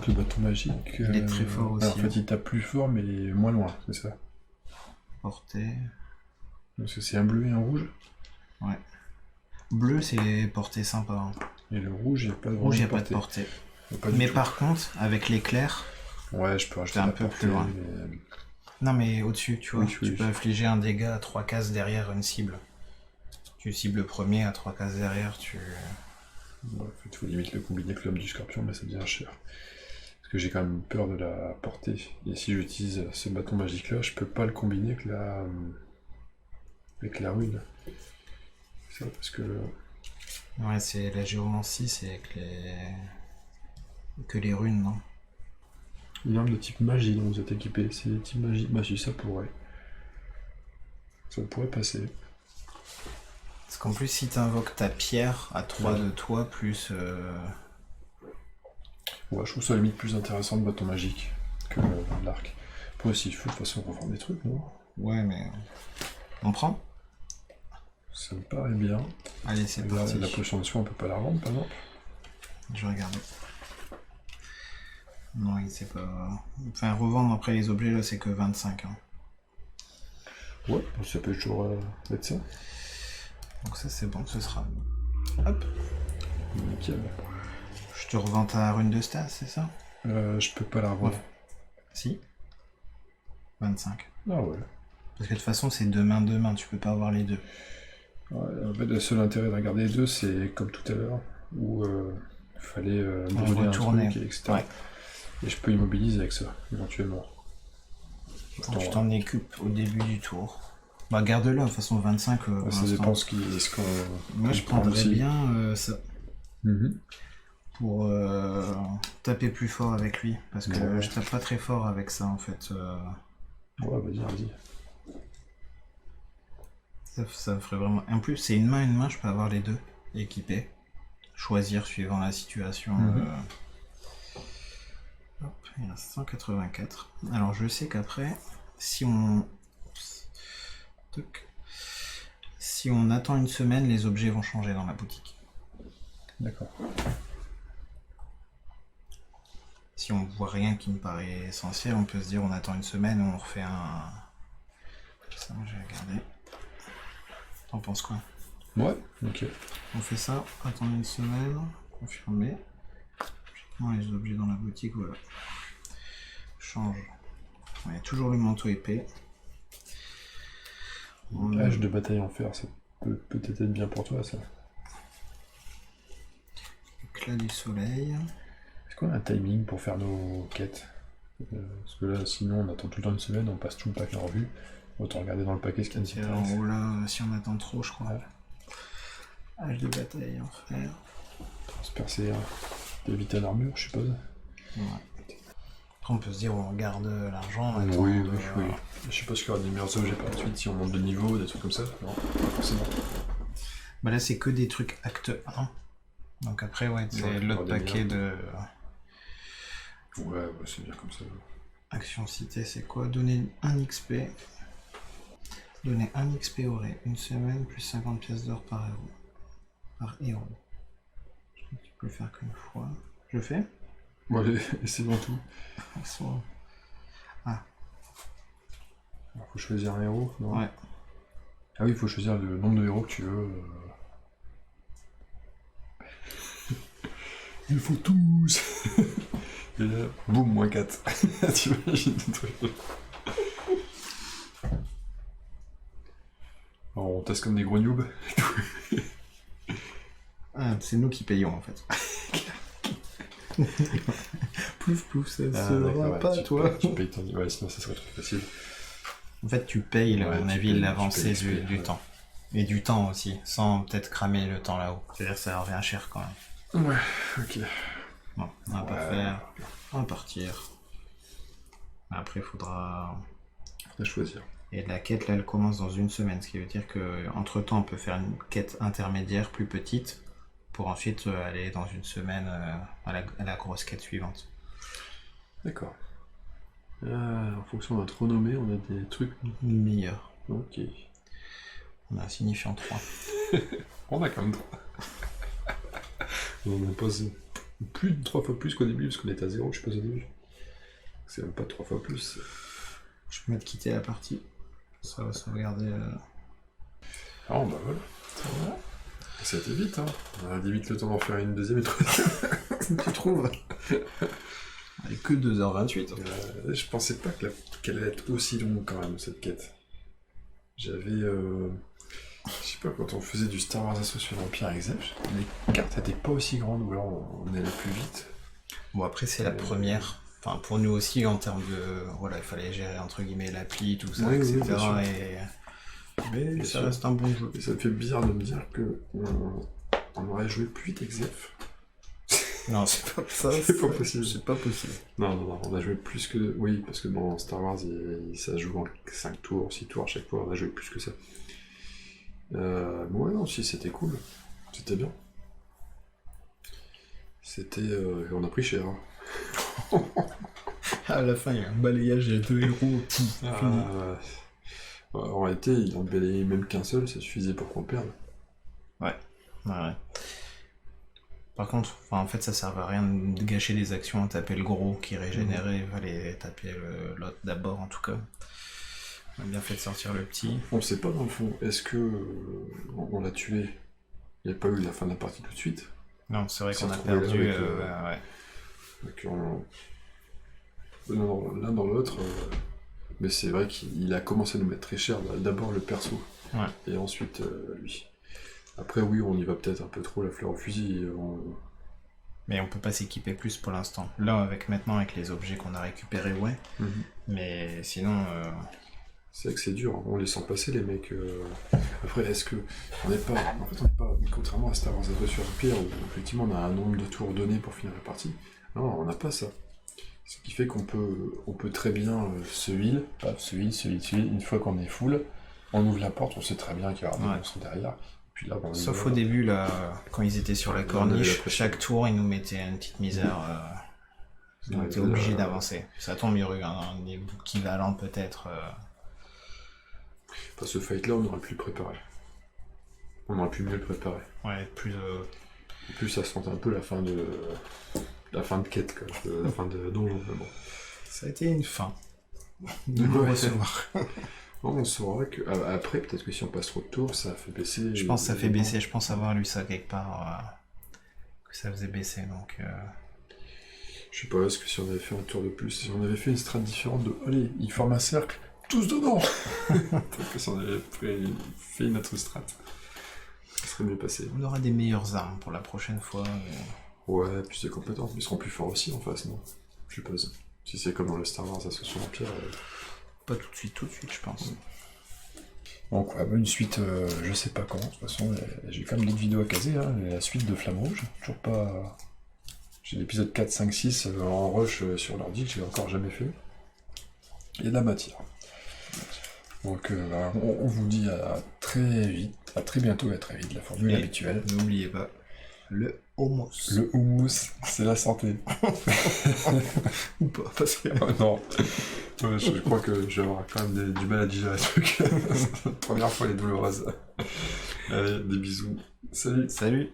le bâton magique... Il est très fort aussi. En fait, il tape plus fort, mais moins loin, c'est ça. Portée... Parce que c'est un bleu et un rouge. Ouais. Bleu, c'est portée sympa. Hein. Et le rouge, il n'y a pas de rouge, il n'y a pas de portée. Mais par contre, avec l'éclair... Ouais, je peux acheter un peu plus loin. Mais... Non, mais au-dessus, tu vois, tu peux infliger un dégât à 3 cases derrière une cible. Tu cibles le premier, à 3 cases derrière, tu... Ouais, en fait, il faut limite le combiner avec l'homme du scorpion, mais ça devient cher. Parce que j'ai quand même peur de la portée. Et si j'utilise ce bâton magique-là, je peux pas le combiner avec la rune. C'est ça, parce que... Ouais, c'est la géomancie, c'est avec que les runes, non? Une arme de type magie dont vous êtes équipé, c'est type magie. Bah si, ça pourrait. Ça pourrait passer. Parce qu'en plus, si tu invoques ta pierre à 3 de toi, plus... Ouais, je trouve ça limite plus intéressant le bâton magique que l'arc. Après, s'il faut, de toute façon, revendre des trucs, non? Ouais, mais... On prend? Ça me paraît bien. Allez, c'est parti. La potion de soin, on peut pas la revendre, par exemple? Je vais regarder. Non, il sait pas... Enfin, revendre après les objets, là, c'est que 25. Hein. Ouais, ça peut toujours être ça. Donc ça, c'est bon, ce sera... Hop. Nickel. Je te revends ta rune de stas, c'est ça? Je peux pas la revendre. Ouais. Si. 25. Ah ouais. Parce que de toute façon, c'est deux mains, tu peux pas avoir les deux. Ouais, en fait, le seul intérêt de regarder les deux, c'est comme tout à l'heure, où il fallait brûler un truc, etc. Ouais. Et je peux immobiliser avec ça, éventuellement. Faut que tu t'en occupes au début du tour. Bah garde-le, de toute façon 25. Ça dépend ce qu'on... Moi je prendrais bien ça. pour taper plus fort avec lui. Parce que Ouais. je tape pas très fort avec ça en fait. Ouais, vas-y. Ça ferait vraiment. En plus, c'est une main, je peux avoir les deux équipés. Choisir suivant la situation. Hop, il y a 184. Alors je sais qu'après, si on. Toc. Si on attend une semaine, les objets vont changer dans la boutique. D'accord. Si on voit rien qui me paraît essentiel, on peut se dire on attend une semaine, on refait un. Ça, moi j'ai regardé. T'en penses quoi? Ouais, ok. On fait ça, attendre une semaine, confirmer. Les objets dans la boutique, voilà. Change. Il y a toujours le manteau épais. Hache de bataille en fer, ça peut peut-être être bien pour toi, ça. Éclat du soleil. Est-ce qu'on a un timing pour faire nos quêtes? Parce que là, sinon, on attend tout le temps une semaine, on passe tout le paquet en revue. Autant regarder dans le paquet ce qu'il y a C'est de en haut là, si on attend trop, je crois. Ouais. Hache de bataille en fer. Transpercer, d'éviter une armure, je suppose. Ouais. Après, on peut se dire on garde l'argent. on attend, Oui. Je suppose qu'il y aura des meilleurs objets par la suite si on monte de niveau, des trucs comme ça. Non, pas forcément. Bah là, c'est que des trucs acte 1. Donc après, ouais, c'est Ouais, l'autre on va paquet de. Ouais, c'est bien comme ça. Action citée, c'est quoi? Donner un XP. Donner un XP au ré. Une semaine plus 50 pièces d'or par héros. Par héros. Je crois que tu peux le faire qu'une fois. Je le fais? Bon, allez, essayons tout. Ah, Alors, faut choisir un héros, non? ouais. Ah oui, il faut choisir le nombre de héros que tu veux. Il faut tous. Et là, boum, moins 4. T'imagines le truc. Alors, on teste comme des gros noobs. Ah, c'est nous qui payons en fait. Plouf plouf, ça sera pas toi. Tu payes ton... Ouais, sinon ça serait trop facile. En fait, tu payes, à mon avis, l'avancée tu payes du ouais. temps. Et du temps aussi, sans peut-être cramer le temps là-haut. C'est-à-dire que ça revient cher quand même. Ouais, ok. Bon, on va pas faire. On va partir. Après, il faudra. Faudra choisir. Et la quête là, elle commence dans une semaine, ce qui veut dire que entre temps, on peut faire une quête intermédiaire plus petite pour ensuite aller dans une semaine à la grosse quête suivante. D'accord. En fonction de notre renommée, on a des trucs. Meilleur. Ok. On a un signifiant 3. On a quand même 3. On impose plus de 3 fois plus qu'au début, parce qu'on était à 0, je suppose, au début. C'est même pas 3 fois plus. Je peux mettre quitter la partie. Ça va sauvegarder. Ah, bah voilà. Ça a été vite, hein. On a limite le temps d'en faire une deuxième et troisième. Tu trouves? Elle est que 2h28. Je pensais pas qu'elle allait être aussi longue quand même, cette quête. J'avais... Je sais pas, quand on faisait du Star Wars Assault sur l'Empire Exef, les cartes étaient pas aussi grandes, ou alors on allait plus vite. Bon, après, c'est la première. Enfin, pour nous aussi, en termes de. Voilà, il fallait gérer entre guillemets l'appli, tout ça, Oui, etc. bien sûr. Mais Bien ça sûr. reste un bon jeu. Et ça me fait bizarre de me dire que on aurait joué plus vite Exef. Non, c'est pas ça. C'est pas possible. C'est pas possible. Non, on a joué plus que... Oui, parce que dans Star Wars, ça joue en 5 tours, 6 tours à chaque fois, on a joué plus que ça. Ouais, non, si, c'était cool. C'était bien. C'était... on a pris cher. Hein. À la fin, il y a un balayage, il y a 2 héros. Fini. En réalité, il en balayait même qu'un seul, ça suffisait pour qu'on perde. Ouais. Par contre, en fait, ça servait à rien de gâcher les actions, taper le gros qui régénérait, il fallait taper l'autre d'abord en tout cas. On a bien fait de sortir le petit. On sait pas dans le fond, est-ce que on l'a tué? Il n'y a pas eu la fin de la partie tout de suite. Non, c'est vrai On s'est qu'on a retrouvé perdu. là avec, Ouais. Donc l'un dans l'autre, mais c'est vrai qu'il a commencé à nous mettre très cher, d'abord le perso, Ouais. et ensuite lui. Après oui, on y va peut-être un peu trop la fleur au fusil. Mais on peut pas s'équiper plus pour l'instant. Là, maintenant, avec les objets qu'on a récupérés, ouais. Mhm. Mais sinon, C'est vrai que c'est dur, hein. On les sent passer les mecs. Après, est-ce que on n'est pas, en fait, on n'est pas, contrairement à Star Wars Adventure Empire où effectivement on a un nombre de tours donné pour finir la partie. Non, on n'a pas ça. Ce qui fait qu'on peut très bien se heal, une fois qu'on est full, on ouvre la porte, on sait très bien qu'il y aura des monstres derrière. Puis là, sauf au début, là, quand ils étaient sur la corniche, chaque tour, ils nous mettaient une petite misère. On était obligés d'avancer. Ça tombe, il y aurait un équivalent peut-être. Enfin, ce fight-là, on aurait pu le préparer. On aurait pu mieux le préparer. Ouais, plus... En plus, ça sentait un peu la fin de quête, quoi. La fin de donjon. Bon. Ça a été une fin. De le recevoir. Bon, on saura que... Après, peut-être que si on passe trop de tours, ça fait baisser... Je pense que ça fait baisser. Je pense avoir lu ça quelque part. Que ça faisait baisser, donc... Je sais pas, est-ce que si on avait fait un tour de plus, si on avait fait une strat différente de... Allez, ils forment un cercle, tous dedans. Peut-être que si on avait fait une autre strat, ça serait mieux passé. On aura des meilleures armes pour la prochaine fois. Ouais, plus de compétences, mais ils seront plus forts aussi en face, non? Je suppose. Si c'est comme dans le Star Wars Ascension Empire... Pas tout de suite, je pense. Donc ouais, une suite, je sais pas comment, de toute façon, j'ai quand même d'autres vidéos à caser, hein, la suite de Flamme Rouge, toujours pas... J'ai l'épisode 4, 5, 6 en rush sur l'ordi que j'ai encore jamais fait. Il y a de la matière. Donc on vous dit à très vite, à très bientôt et à très vite, la formule habituelle. N'oubliez pas, le houmous. Le houmous, c'est la santé. Ou pas, parce que... Oh, non, je crois que je vais avoir quand même du mal à digérer ce truc. La première fois, elle est douloureuse. Allez, des bisous. Salut. Salut.